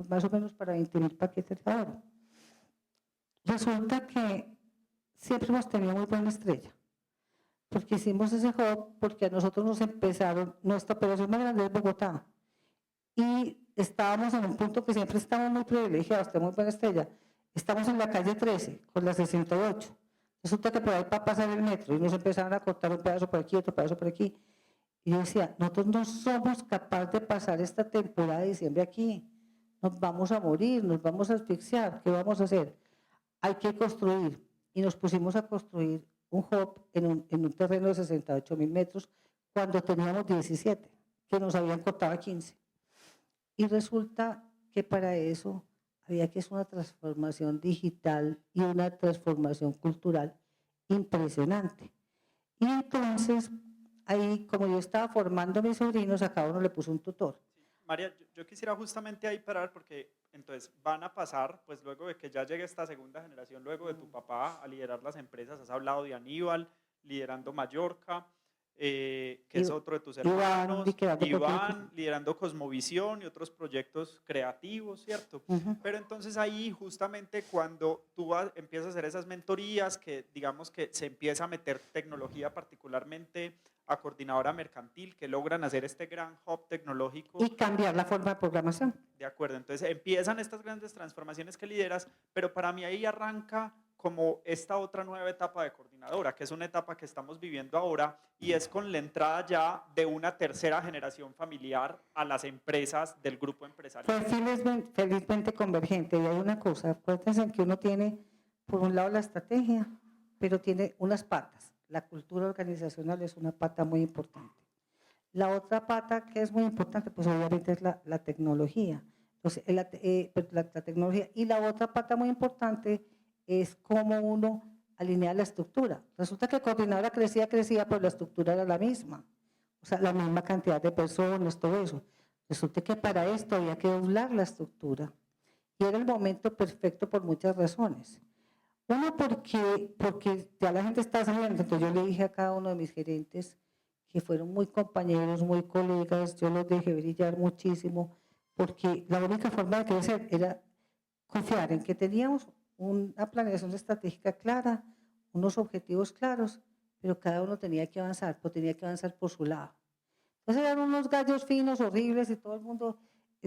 más o menos para 20.000 paquetes la hora. Resulta que siempre hemos tenido muy buena estrella. porque hicimos ese hub, porque a nosotros nos empezaron, nuestra operación más grande es Bogotá, y estábamos en un punto que siempre estamos muy privilegiados, tenemos buena estrella, estamos en la calle 13, con la 68, resulta que por ahí para pasar el metro, y nos empezaron a cortar un pedazo por aquí, otro pedazo por aquí, y yo decía, nosotros no somos capaces de pasar esta temporada de diciembre aquí, nos vamos a morir, nos vamos a asfixiar, ¿qué vamos a hacer? Hay que construir, y nos pusimos a construir un hub en un terreno de 68.000 metros cuando teníamos 17, que nos habían cortado a 15. Y resulta que para eso había que hacer una transformación digital y una transformación cultural impresionante. Y entonces, ahí, como yo estaba formando a mis sobrinos, a cada uno le puse un tutor. María, yo quisiera justamente ahí parar porque entonces van a pasar, pues luego de que ya llegue esta segunda generación, luego de tu papá a liderar las empresas, has hablado de Aníbal, liderando Mallorca, que es otro de tus hermanos, Iván, liderando Cosmovisión y otros proyectos creativos, ¿cierto? Pero entonces ahí justamente cuando tú empiezas a hacer esas mentorías, que digamos que se empieza a meter tecnología particularmente a coordinadora mercantil, que logran hacer este gran hub tecnológico. Y cambiar la forma de programación. De acuerdo, entonces empiezan estas grandes transformaciones que lideras, pero para mí ahí arranca como esta otra nueva etapa de coordinadora, que es una etapa que estamos viviendo ahora y es con la entrada ya de una tercera generación familiar a las empresas del grupo empresarial. Fue felizmente convergente y hay una cosa, acuérdense que uno tiene por un lado la estrategia, pero tiene unas patas. La cultura organizacional es una pata muy importante. La otra pata que es muy importante, pues obviamente es la tecnología. Entonces, la tecnología. Y la otra pata muy importante es cómo uno alinea la estructura. Resulta que coordinadora crecía, pero la estructura era la misma. O sea, la misma cantidad de personas, todo eso. Resulta que para esto había que doblar la estructura. Y era el momento perfecto por muchas razones. Uno, porque ya la gente está saliendo. Entonces yo le dije a cada uno de mis gerentes, que fueron muy compañeros, muy colegas, yo los dejé brillar muchísimo, porque la única forma de crecer era confiar en que teníamos una planeación estratégica clara, unos objetivos claros, pero cada uno tenía que avanzar, pues tenía que avanzar por su lado. Entonces eran unos gallos finos, horribles, y todo el mundo,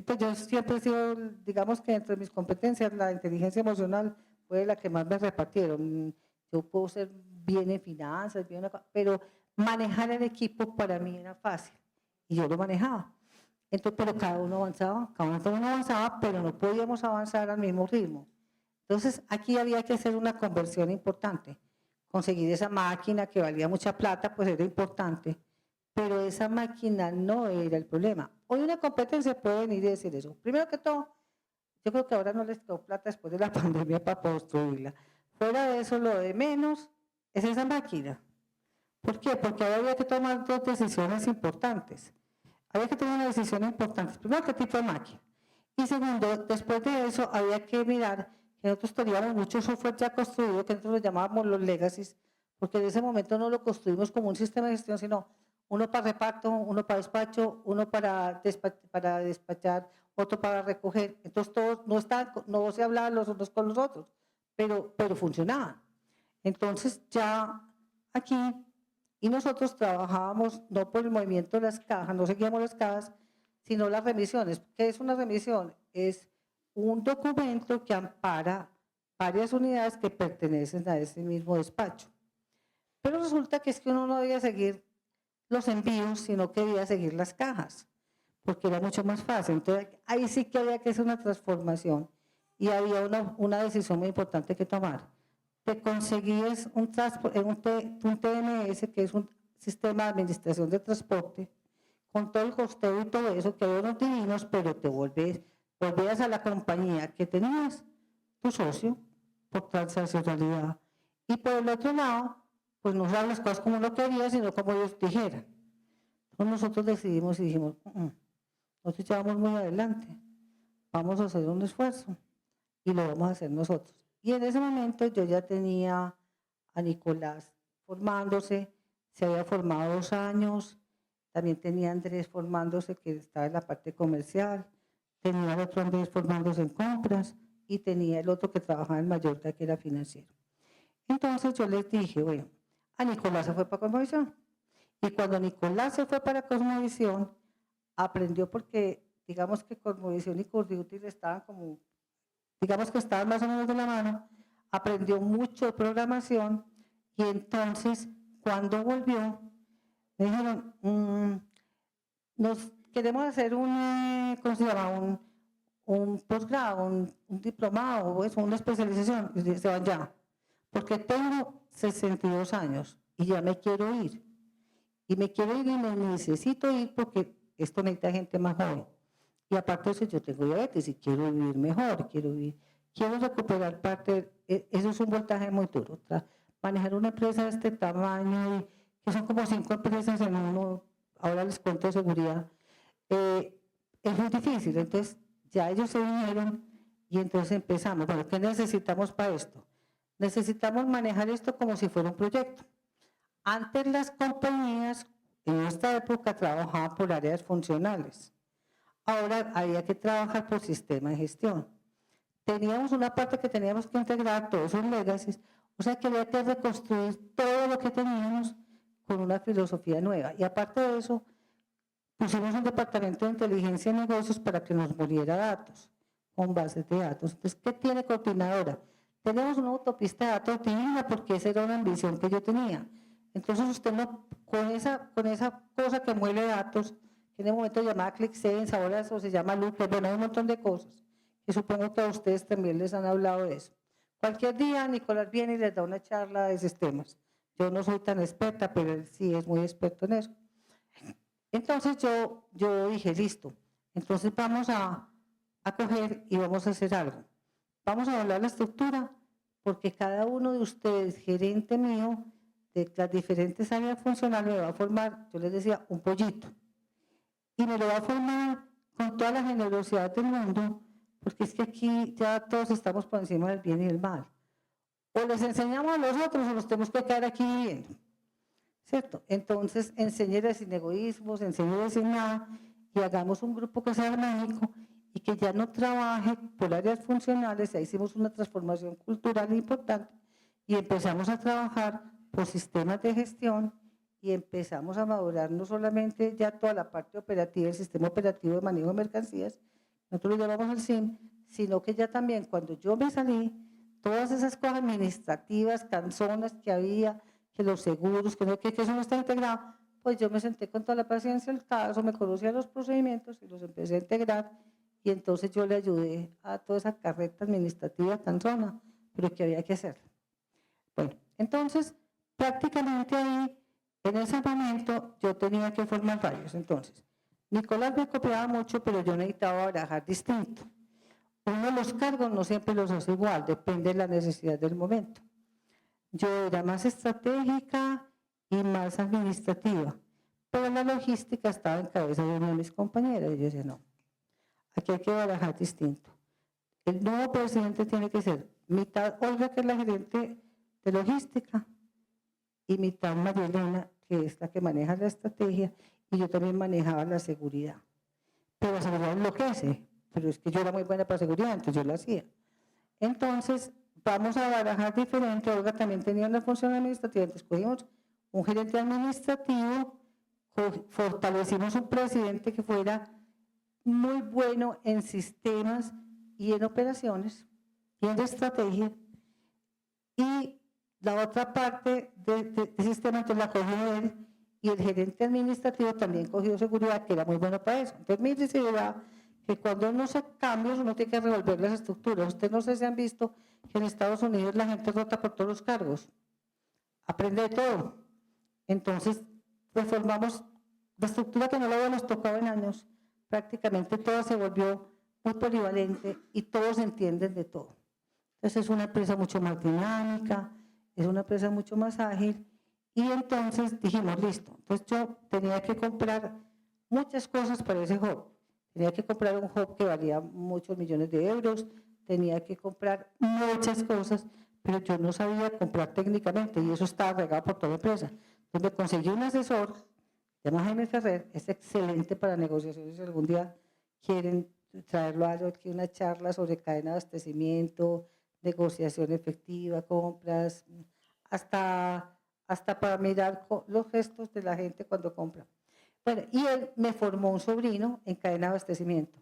pues yo siempre he sido, digamos que entre mis competencias, la inteligencia emocional fue la que más me repartieron. Yo puedo ser bien en finanzas, pero manejar el equipo para mí era fácil, y yo lo manejaba. Entonces, pero cada uno avanzaba, pero no podíamos avanzar al mismo ritmo. Entonces, aquí había que hacer una conversión importante. Conseguir esa máquina que valía mucha plata, pues era importante, pero esa máquina no era el problema. Hoy una competencia puede venir y decir eso. Primero que todo, yo creo que ahora no les quedó plata después de la pandemia para construirla. Fuera de eso, lo de menos es esa máquina. ¿Por qué? Porque ahora había que tomar dos decisiones importantes. Había que tomar una decisión importante. Primero, ¿qué tipo de máquina? Y segundo, después de eso, había que mirar que nosotros teníamos mucho software ya construido, que nosotros lo llamábamos los legacies, porque en ese momento no lo construimos como un sistema de gestión, sino uno para reparto, uno para despacho, uno para despachar, otro para recoger. Entonces todos no se hablaban los unos con los otros, pero funcionaban. Entonces ya aquí, y nosotros trabajábamos no por el movimiento de las cajas, no seguíamos las cajas, sino las remisiones. ¿Qué es una remisión? Es un documento que ampara varias unidades que pertenecen a ese mismo despacho. Pero resulta que es que uno no debía seguir los envíos, sino que debía seguir las cajas, porque era mucho más fácil. Entonces, ahí sí que había que hacer una transformación y había una decisión muy importante que tomar. Te conseguías un TMS, que es un sistema de administración de transporte, con todo el costeo y todo eso, que había unos divinos, pero te volvías a la compañía que tenías tu socio por transaccionalidad. Y por el otro lado, pues no sabes las cosas como uno quería, sino como ellos dijeran. Entonces nosotros decidimos y dijimos, nosotros ya vamos muy adelante, vamos a hacer un esfuerzo y lo vamos a hacer nosotros. Y en ese momento yo ya tenía a Nicolás formándose, se había formado 2 años, también tenía a Andrés formándose, que estaba en la parte comercial, tenía al otro Andrés formándose en compras y tenía el otro que trabajaba en Mallorca, que era financiero. Entonces yo les dije, bueno, a Nicolás se fue para Cosmovisión. Y cuando Nicolás se fue para Cosmovisión, aprendió porque, digamos que Cosmovisión y Cordiútil estaban como, digamos que estaban más o menos de la mano, aprendió mucho de programación y entonces cuando volvió, me dijeron, nos queremos hacer ¿cómo se llama? Un posgrado, un diplomado, o eso, una especialización. Y dice, ya, porque tengo 62 años y ya me quiero ir. Y me quiero ir y me necesito ir porque esto necesita gente más joven. Y aparte de eso, yo tengo diabetes y quiero vivir mejor, quiero recuperar parte, eso es un voltaje muy duro. Manejar una empresa de este tamaño, que son como 5 empresas en uno, ahora les cuento de seguridad, es muy difícil. Entonces, ya ellos se vinieron y entonces empezamos. Bueno, ¿qué necesitamos para esto? Necesitamos manejar esto como si fuera un proyecto. Antes las compañías en esta época trabajaban por áreas funcionales. Ahora había que trabajar por sistema de gestión. Teníamos una parte que teníamos que integrar, todos esos legacies, o sea que había que reconstruir todo lo que teníamos con una filosofía nueva. Y aparte de eso, pusimos un departamento de inteligencia de negocios para que nos muriera datos, con bases de datos. Entonces, ¿qué tiene Coordinadora? Tenemos una autopista de datos divina porque esa era una ambición que yo tenía. Entonces, usted no, con esa cosa que muele datos, que en el momento llamaba ClickSense, ahora eso se llama Looker, bueno, hay un montón de cosas, que supongo que a ustedes también les han hablado de eso. Cualquier día Nicolás viene y les da una charla de esos temas. Yo no soy tan experta, pero él sí es muy experto en eso. Entonces yo dije, listo, entonces vamos a coger y vamos a hacer algo. Vamos a hablar la estructura, porque cada uno de ustedes, gerente mío, de las diferentes áreas funcionales, me va a formar, yo les decía, un pollito. Y me lo va a formar con toda la generosidad del mundo, porque es que aquí ya todos estamos por encima del bien y del mal. O les enseñamos a los otros o nos tenemos que quedar aquí viviendo. ¿Cierto? Entonces, enséñeles sin egoísmos, enséñeles sin nada y hagamos un grupo que sea armónico y que ya no trabaje por áreas funcionales. Ahí hicimos una transformación cultural importante y empezamos a trabajar por sistemas de gestión y empezamos a madurar no solamente ya toda la parte operativa, el sistema operativo de manejo de mercancías, nosotros lo llamamos el SIM, sino que ya también cuando yo me salí, todas esas cosas administrativas, canzonas que había, que los seguros, que eso no está integrado, pues yo me senté con toda la paciencia del caso, me conocía los procedimientos y los empecé a integrar y entonces yo le ayudé a toda esa carreta administrativa cansona, pero que había que hacer. Bueno, entonces prácticamente ahí, en ese momento, yo tenía que formar varios. Entonces, Nicolás me copiaba mucho, pero yo necesitaba barajar distinto. Uno de los cargos no siempre los hace igual, depende de la necesidad del momento. Yo era más estratégica y más administrativa, pero la logística estaba en cabeza de una de mis compañeras y yo decía, no, aquí hay que barajar distinto. El nuevo presidente tiene que ser mitad Olga, que es la gerente de logística, y mitad María Elena, que es la que maneja la estrategia, y yo también manejaba la seguridad. Pero la seguridad enloquece, pero es que yo era muy buena para seguridad, entonces yo lo hacía. Entonces, vamos a barajar diferente. Olga también tenía una función administrativa, entonces cogimos un gerente administrativo, fortalecimos un presidente que fuera muy bueno en sistemas y en operaciones y en estrategia, y la otra parte de sistema entonces la cogió él, y el gerente administrativo también cogió seguridad, que era muy bueno para eso. Entonces mi seguridad, que cuando uno hace cambios uno tiene que revolver las estructuras. Ustedes no sé si han visto que en Estados Unidos la gente rota por todos los cargos, aprende de todo. Entonces reformamos la estructura que no la habíamos tocado en años, prácticamente toda se volvió muy polivalente y todos entienden de todo. Entonces es una empresa mucho más dinámica, es una empresa mucho más ágil, y entonces dijimos, listo, entonces yo tenía que comprar muchas cosas para ese hub. Tenía que comprar un hub que valía muchos millones de euros, tenía que comprar muchas cosas, pero yo no sabía comprar técnicamente y eso estaba regado por toda la empresa. Entonces me conseguí un asesor, se llama Jaime Ferrer, es excelente para negociaciones. Si algún día quieren traerlo a aquí una charla sobre cadena de abastecimiento, negociación efectiva, compras, hasta hasta para mirar los gestos de la gente cuando compra. Bueno, y él me formó un sobrino en cadena de abastecimiento.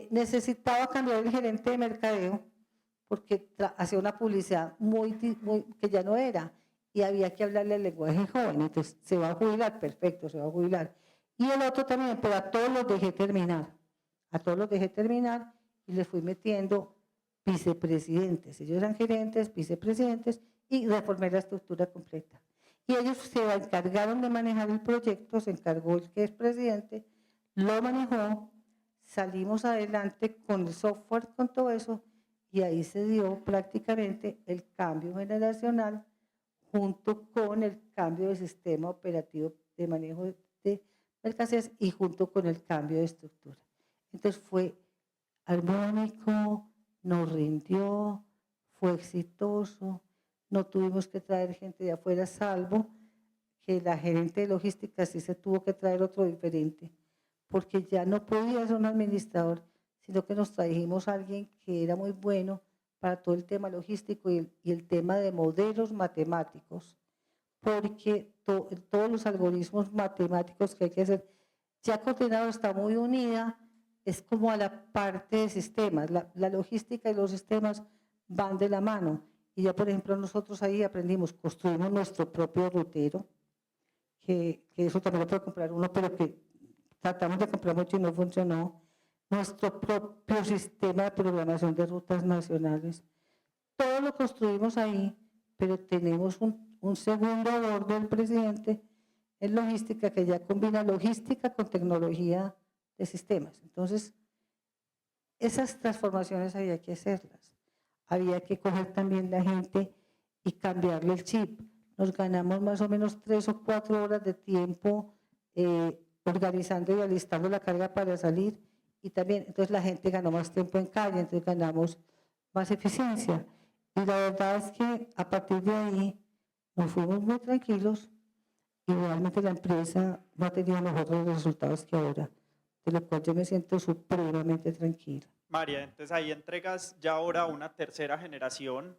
Necesitaba cambiar el gerente de mercadeo porque hacía una publicidad que ya no era y había que hablarle el lenguaje joven. Entonces, se va a jubilar, perfecto, se va a jubilar. Y el otro también, pero a todos los dejé terminar. A todos los dejé terminar y les fui metiendo vicepresidentes. Ellos eran gerentes, vicepresidentes y reformé la estructura completa. Y ellos se encargaron de manejar el proyecto, se encargó el que es presidente, lo manejó, salimos adelante con el software, con todo eso, y ahí se dio prácticamente el cambio generacional junto con el cambio de sistema operativo de manejo de mercancías y junto con el cambio de estructura. Entonces fue armónico, nos rindió, fue exitoso, no tuvimos que traer gente de afuera, salvo que la gerente de logística sí se tuvo que traer otro diferente, porque ya no podía ser un administrador, sino que nos trajimos a alguien que era muy bueno para todo el tema logístico y el tema de modelos matemáticos, porque todos los algoritmos matemáticos que hay que hacer, ya Coordinadora está muy unida, es como a la parte de sistemas, la logística y los sistemas van de la mano. Y ya, por ejemplo, nosotros ahí aprendimos, construimos nuestro propio rutero, que eso también lo puede comprar uno, pero que tratamos de comprar mucho y no funcionó. Nuestro propio sistema de programación de rutas nacionales. Todo lo construimos ahí, pero tenemos un segundo a bordo del presidente en logística que ya combina logística con tecnología de sistemas. Entonces, esas transformaciones había que hacerlas. Había que coger también la gente y cambiarle el chip. Nos ganamos más o menos 3 o 4 horas de tiempo organizando y alistando la carga para salir. Y también, entonces la gente ganó más tiempo en calle, entonces ganamos más eficiencia. Y la verdad es que a partir de ahí nos fuimos muy tranquilos y realmente la empresa no ha tenido mejores resultados que ahora, de lo cual yo me siento supremamente tranquila. María, entonces ahí entregas ya ahora una tercera generación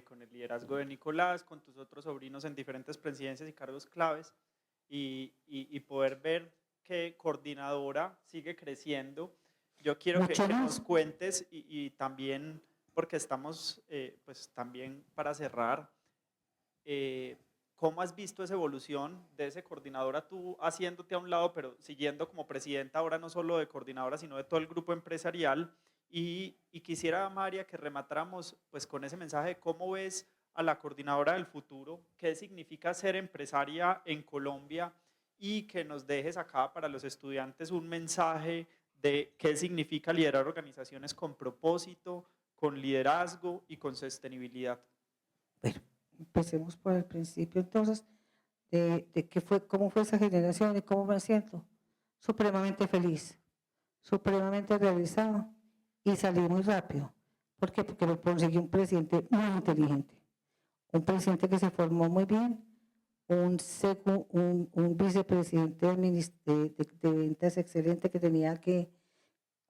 con el liderazgo de Nicolás, con tus otros sobrinos en diferentes presidencias y cargos claves y poder ver que Coordinadora sigue creciendo. Yo quiero que nos cuentes y también, porque estamos pues también para cerrar, ¿cómo has visto esa evolución de ese Coordinadora, tú haciéndote a un lado, pero siguiendo como presidenta ahora no solo de Coordinadora, sino de todo el grupo empresarial? Y quisiera, María, que rematáramos pues, con ese mensaje de cómo ves a la Coordinadora del futuro, qué significa ser empresaria en Colombia y que nos dejes acá para los estudiantes un mensaje de qué significa liderar organizaciones con propósito, con liderazgo y con sostenibilidad. Bueno, empecemos por el principio entonces de cómo fue esa generación y cómo me siento. Supremamente feliz, supremamente realizado y salí muy rápido. ¿Por qué? Porque lo conseguí un presidente muy inteligente, un presidente que se formó muy bien, un vicepresidente de ventas excelente que tenía que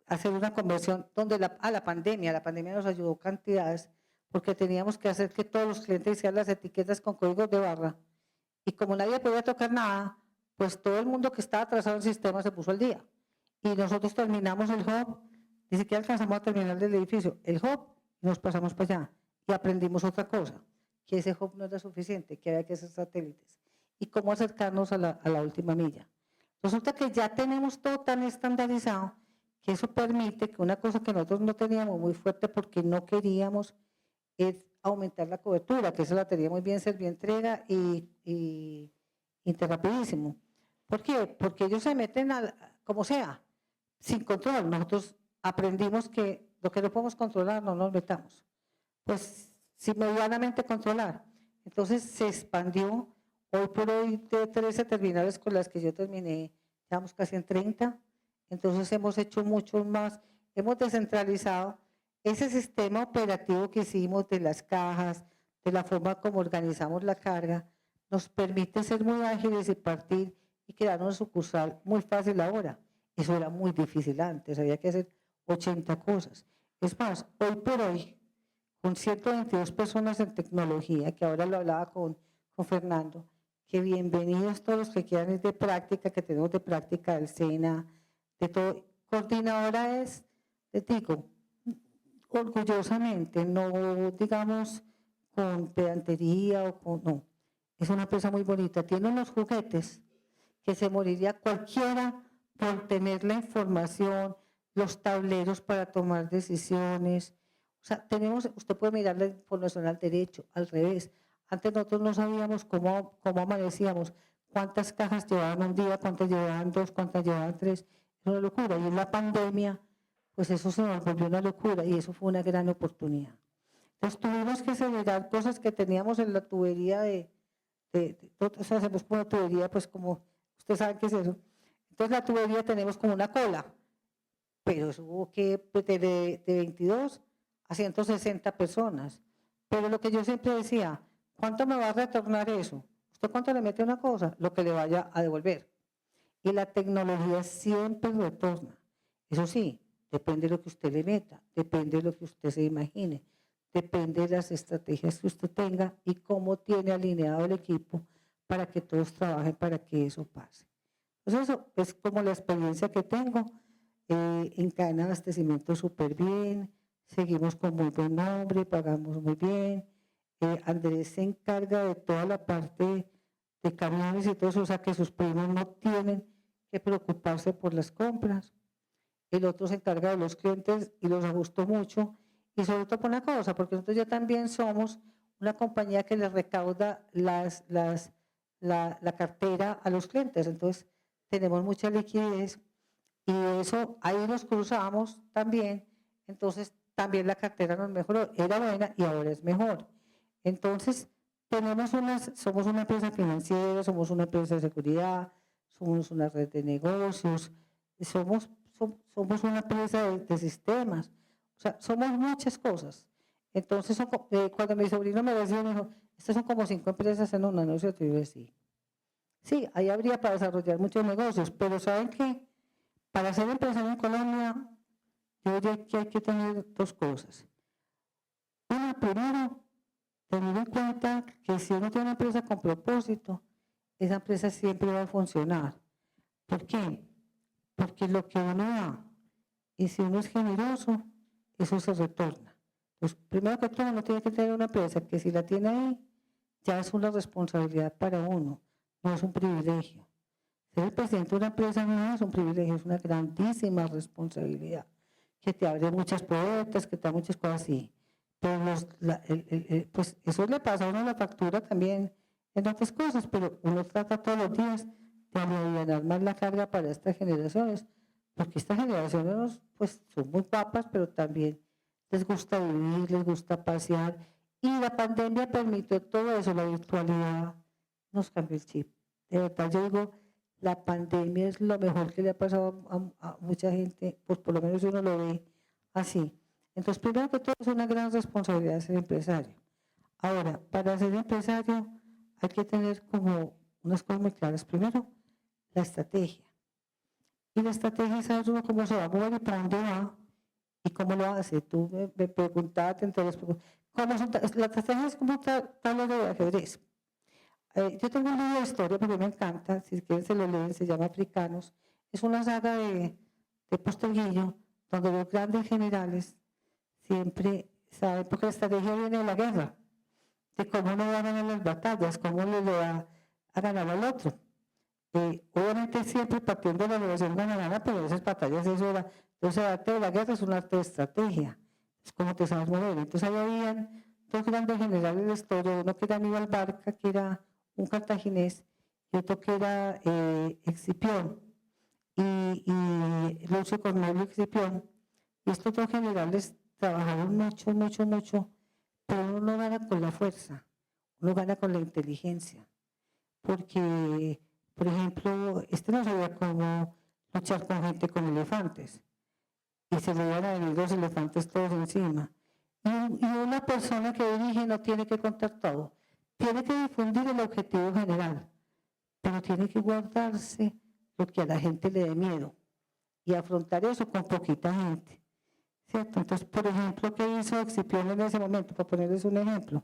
hacer una conversión donde la pandemia nos ayudó cantidades porque teníamos que hacer que todos los clientes hicieran las etiquetas con códigos de barra y como nadie podía tocar nada, pues todo el mundo que estaba atrasado en el sistema se puso al día y nosotros terminamos el hub, ni siquiera alcanzamos a terminar del edificio, el hub y nos pasamos para allá y aprendimos otra cosa, que ese hub no era suficiente, que había que hacer satélites y cómo acercarnos a la última milla. Resulta que ya tenemos todo tan estandarizado que eso permite que una cosa que nosotros no teníamos muy fuerte porque no queríamos es aumentar la cobertura, que eso la tenía muy bien Servientrega y Interrapidísimo. ¿Por qué? Porque ellos se meten como sea, sin control. Nosotros aprendimos que lo que no podemos controlar no nos metamos. Pues sin medianamente controlar. Entonces se expandió. Hoy por hoy de 13 terminales con las que yo terminé, estamos casi en 30. Entonces hemos hecho mucho más, hemos descentralizado ese sistema operativo que hicimos de las cajas, de la forma como organizamos la carga, nos permite ser muy ágiles y partir y crear una sucursal muy fácil ahora. Eso era muy difícil antes, había que hacer 80 cosas. Es más, hoy por hoy, con 122 personas en tecnología, que ahora lo hablaba con con Fernando, que bienvenidos todos los que quieran ir de práctica, que tenemos de práctica del SENA, de todo. Coordinadora es, les digo, orgullosamente, no digamos con pedantería o con, no, es una empresa muy bonita, tiene unos juguetes que se moriría cualquiera por tener la información, los tableros para tomar decisiones. O sea, usted puede mirar la información al derecho, al revés. Antes nosotros no sabíamos cómo amanecíamos, cuántas cajas llevaban un día, cuántas llevaban 2, cuántas llevaban 3. Es una locura. Y en la pandemia, pues eso se nos volvió una locura y eso fue una gran oportunidad. Entonces tuvimos que acelerar cosas que teníamos en la tubería o sea, hacemos como una tubería, pues como, ustedes saben qué es eso. Entonces la tubería tenemos como una cola, pero eso hubo que de 22 a 160 personas. Pero lo que yo siempre decía, ¿cuánto me va a retornar eso? ¿Usted cuánto le mete a una cosa? Lo que le vaya a devolver. Y la tecnología siempre retorna. Eso sí, depende de lo que usted le meta, depende de lo que usted se imagine, depende de las estrategias que usted tenga y cómo tiene alineado el equipo para que todos trabajen para que eso pase. Entonces eso es como la experiencia que tengo. En cadena de abastecimiento súper bien, seguimos con muy buen nombre, pagamos muy bien. Andrés se encarga de toda la parte de camiones y todo eso, o sea que sus primos no tienen que preocuparse por las compras. El otro se encarga de los clientes y los ajustó mucho. Y sobre todo por una cosa, porque nosotros ya también somos una compañía que les recauda la cartera a los clientes. Entonces tenemos mucha liquidez y eso ahí nos cruzamos también. Entonces también la cartera nos mejoró. Era buena y ahora es mejor. Entonces somos una empresa financiera, somos una empresa de seguridad, somos una red de negocios, somos una empresa de sistemas. O sea, somos muchas cosas. Entonces, cuando mi sobrino me decía, me dijo, estas son como 5 empresas en una, no sé, te iba a decir. Sí, ahí habría para desarrollar muchos negocios, pero ¿saben qué? Para ser empresario en Colombia, yo diría que hay que tener 2 cosas. Una, primero, tener en cuenta que si uno tiene una empresa con propósito, esa empresa siempre va a funcionar. ¿Por qué? Porque lo que uno da, y si uno es generoso, eso se retorna. Pues primero que todo uno tiene que tener una empresa que si la tiene ahí, ya es una responsabilidad para uno, no es un privilegio. Ser el presidente de una empresa no es un privilegio, es una grandísima responsabilidad, que te abre muchas puertas, que te da muchas cosas así. Pero pues eso le pasa a uno la factura también en otras cosas, pero uno trata todos los días de aliviar más la carga para estas generaciones, porque estas generaciones pues son muy guapas, pero también les gusta vivir, les gusta pasear, y la pandemia permitió todo eso, la virtualidad nos cambió el chip. De verdad yo digo, la pandemia es lo mejor que le ha pasado a mucha gente, pues por lo menos uno lo ve así. Entonces, primero que todo es una gran responsabilidad ser empresario. Ahora, para ser empresario hay que tener como unas cosas muy claras. Primero, la estrategia. Y la estrategia es saber uno cómo se va a mover y para dónde va y cómo lo hace. Tú me preguntaste entre las preguntas. La estrategia es como tablero de ajedrez. Yo tengo un libro de historia porque me encanta, si quieren se lo leen, se llama Africanos. Es una saga de Posterguillo, donde los grandes generales siempre saben, porque la estrategia viene de la guerra, de cómo uno va a ganar las batallas, cómo le va a ganar al otro. Obviamente siempre partiendo de la relación gana-gana, pero esas batallas eso era. Entonces el arte de la guerra es un arte de estrategia, es como te sabes mover. Entonces ahí habían 2 grandes generales de la historia, uno que era Aníbal Barca, que era un cartaginés, y otro que era Escipión, y Lucio Cornelio Escipión. Y estos 2 generales trabajaron mucho, pero uno no gana con la fuerza, uno gana con la inteligencia, porque, por ejemplo, no sabía cómo luchar con gente con elefantes, y se le iban a venir los elefantes todos encima. Y una persona que dirige no tiene que contar todo, tiene que difundir el objetivo general, pero tiene que guardarse lo que a la gente le dé miedo y afrontar eso con poquita gente, ¿cierto? Entonces, por ejemplo, ¿qué hizo Escipión en ese momento? Para ponerles un ejemplo,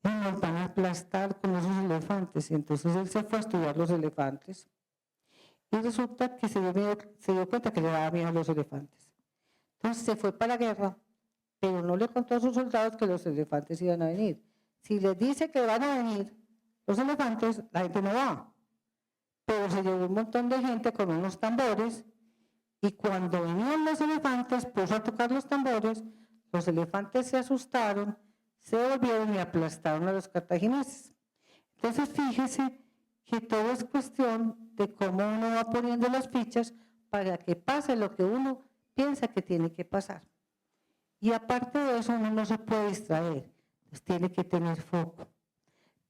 y nos van a aplastar con esos elefantes. Y entonces él se fue a estudiar los elefantes y resulta que se dio cuenta que le daba miedo a los elefantes. Entonces se fue para la guerra, pero no le contó a sus soldados que los elefantes iban a venir. Si les dice que van a venir los elefantes, la gente no va. Pero se llevó un montón de gente con unos tambores y cuando venían los elefantes, puso a tocar los tambores, los elefantes se asustaron, se volvieron y aplastaron a los cartagineses. Entonces fíjese que todo es cuestión de cómo uno va poniendo las fichas para que pase lo que uno piensa que tiene que pasar. Y aparte de eso, uno no se puede distraer, pues tiene que tener foco.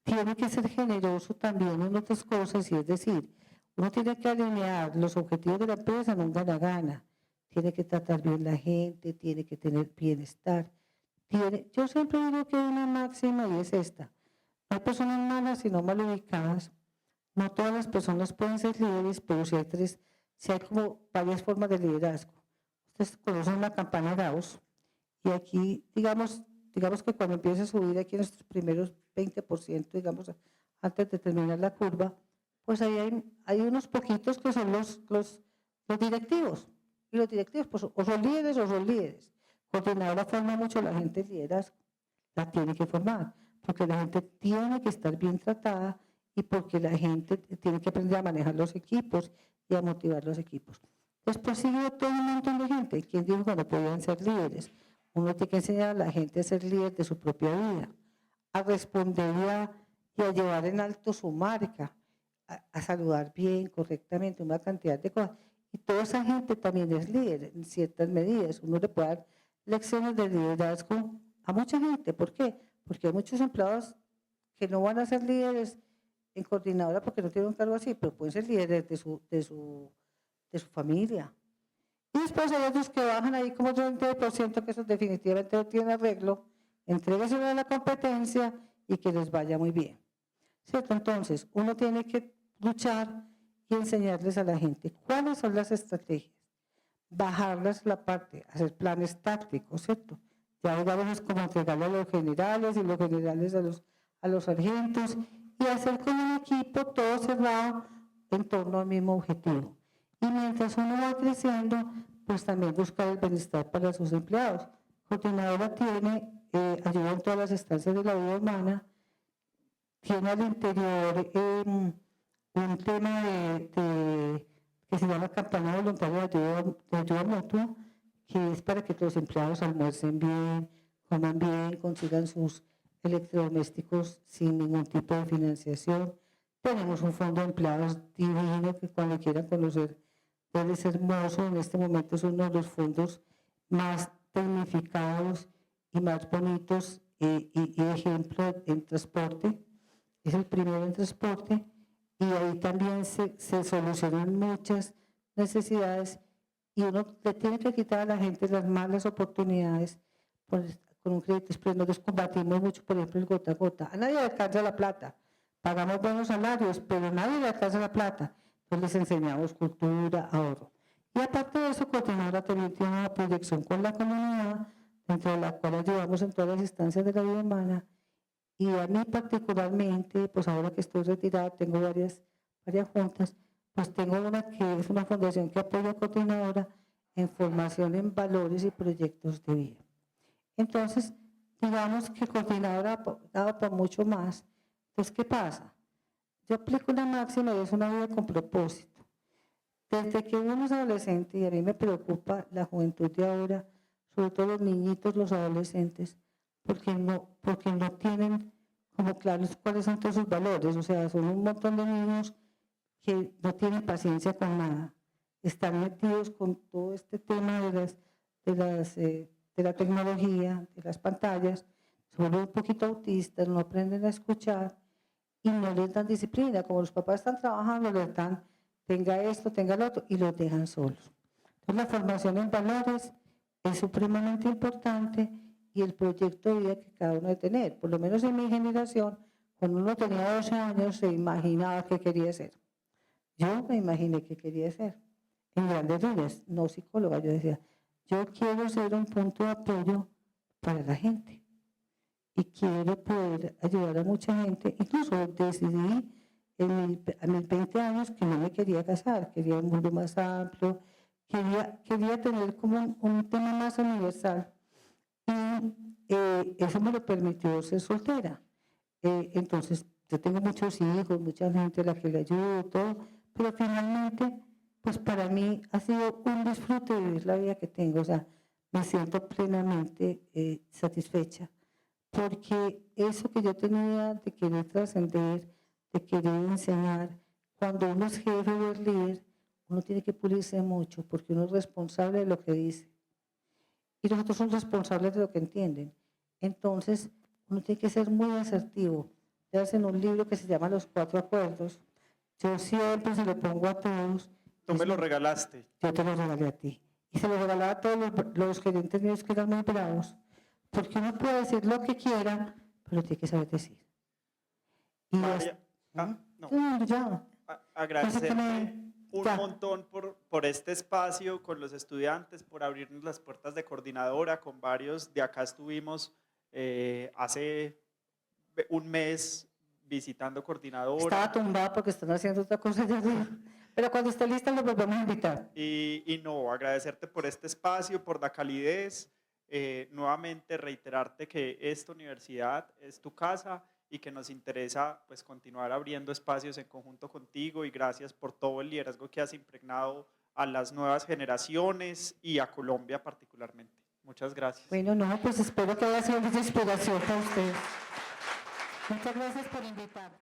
Tiene que ser generoso también en otras cosas, y es decir, uno tiene que alinear los objetivos de la empresa en un gana-gana. Tiene que tratar bien la gente, tiene que tener bienestar. Yo siempre digo que hay una máxima y es esta. No hay personas malas, sino mal ubicadas. No todas las personas pueden ser líderes, pero si hay como varias formas de liderazgo. Ustedes conocen la campana Gauss, y aquí, digamos que cuando empieza a subir aquí en estos primeros 20%, digamos, antes de terminar la curva, pues ahí hay unos poquitos que son los directivos. Y los directivos, pues, o son líderes o son líderes. Coordinadora forma mucho la gente el liderazgo. La tiene que formar, porque la gente tiene que estar bien tratada y porque la gente tiene que aprender a manejar los equipos y a motivar los equipos. Después sigue todo un montón de gente. ¿Quién dijo que no podían ser líderes? Uno tiene que enseñar a la gente a ser líder de su propia vida, a responder y a llevar en alto su marca, a saludar bien, correctamente, una cantidad de cosas. Y toda esa gente también es líder en ciertas medidas. Uno le puede dar lecciones de liderazgo a mucha gente. ¿Por qué? Porque hay muchos empleados que no van a ser líderes en coordinadora porque no tienen un cargo así, pero pueden ser líderes de su familia. Y después hay otros que bajan ahí como 30%, que eso definitivamente no tiene arreglo, entrégaselo a la competencia y que les vaya muy bien. ¿Cierto? Entonces, uno tiene que luchar y enseñarles a la gente cuáles son las estrategias, bajarlas la parte, hacer planes tácticos, ¿cierto? Ya digamos es como entregarle a los generales y los generales a los sargentos y hacer con un equipo todo cerrado en torno al mismo objetivo. Y mientras uno va creciendo, pues también buscar el bienestar para sus empleados. Coordinadora tiene ayuda en todas las instancias de la vida humana, tiene al interior un tema que se llama campaña voluntaria de ayuda mutua, que es para que los empleados almuercen bien, coman bien, consigan sus electrodomésticos sin ningún tipo de financiación. Tenemos un fondo de empleados divino que cuando quieran conocer es hermoso. En este momento es uno de los fondos más tecnificados y más bonitos y ejemplo en transporte. Es el primero en transporte y ahí también se solucionan muchas necesidades y uno le tiene que quitar a la gente las malas oportunidades con un crédito express. Nosotros combatimos mucho, por ejemplo, el gota a gota. A nadie le alcanza la plata, pagamos buenos salarios, pero a nadie le alcanza la plata. Entonces les enseñamos cultura, ahorro. Y aparte de eso, Coordinadora también tiene una proyección con la comunidad, dentro de la cual ayudamos en todas las instancias de la vida humana. Y a mí particularmente, pues ahora que estoy retirada, tengo varias juntas, pues tengo una que es una fundación que apoya a Coordinadora en formación en valores y proyectos de vida. Entonces, digamos que Coordinadora ha dado para mucho más. Entonces, ¿qué pasa? Yo aplico una máxima y es una vida con propósito. Desde que uno es adolescente, y a mí me preocupa la juventud de ahora, sobre todo los niñitos, los adolescentes, porque no tienen como claros cuáles son todos sus valores. O sea, son un montón de niños que no tienen paciencia con nada. Están metidos con todo este tema de la tecnología, de las pantallas, se vuelven un poquito autistas, no aprenden a escuchar y no les dan disciplina. Como los papás están trabajando, les dan, tenga esto, tenga lo otro, y los dejan solos. Entonces, la formación en valores es supremamente importante y el proyecto de vida que cada uno debe tener. Por lo menos en mi generación, cuando uno tenía 12 años, se imaginaba qué quería ser. Yo me imaginé qué quería ser. En grandes líneas, no psicóloga, yo decía, yo quiero ser un punto de apoyo para la gente. y quiero poder ayudar a mucha gente. Incluso decidí a mis 20 años que no me quería casar, quería un mundo más amplio, quería tener como un tema más universal. Y eso me lo permitió ser soltera. Entonces, yo tengo muchos hijos, mucha gente a la que le ayudo, todo, pero finalmente, pues para mí ha sido un disfrute vivir la vida que tengo. O sea, me siento plenamente satisfecha, porque eso que yo tenía de querer trascender, de querer enseñar, cuando uno es jefe o es líder, uno tiene que pulirse mucho, porque uno es responsable de lo que dice. Y los otros son responsables de lo que entienden. Entonces, uno tiene que ser muy asertivo. Ya hacen un libro que se llama Los 4 Acuerdos. Yo siempre se lo pongo a todos. Tú me lo regalaste. Yo te lo regalé a ti. Y se lo regalaba a todos los gerentes míos que eran muy bravos. Porque uno puede decir lo que quiera, pero tiene que saber decir. Y María, no. ya. Agradecerte un ya. montón por este espacio con los estudiantes, por abrirnos las puertas de coordinadora. Con varios de acá estuvimos hace un mes visitando coordinadora. Estaba tumbada porque están haciendo otra cosa ya arriba. Pero cuando esté lista los volvemos a invitar. Y no, agradecerte por este espacio, por la calidez. Nuevamente reiterarte que esta universidad es tu casa y que nos interesa pues continuar abriendo espacios en conjunto contigo, y gracias por todo el liderazgo que has impregnado a las nuevas generaciones y a Colombia particularmente. Muchas gracias. Bueno, no, pues espero que haya sido de inspiración para ustedes. Muchas gracias por invitarme.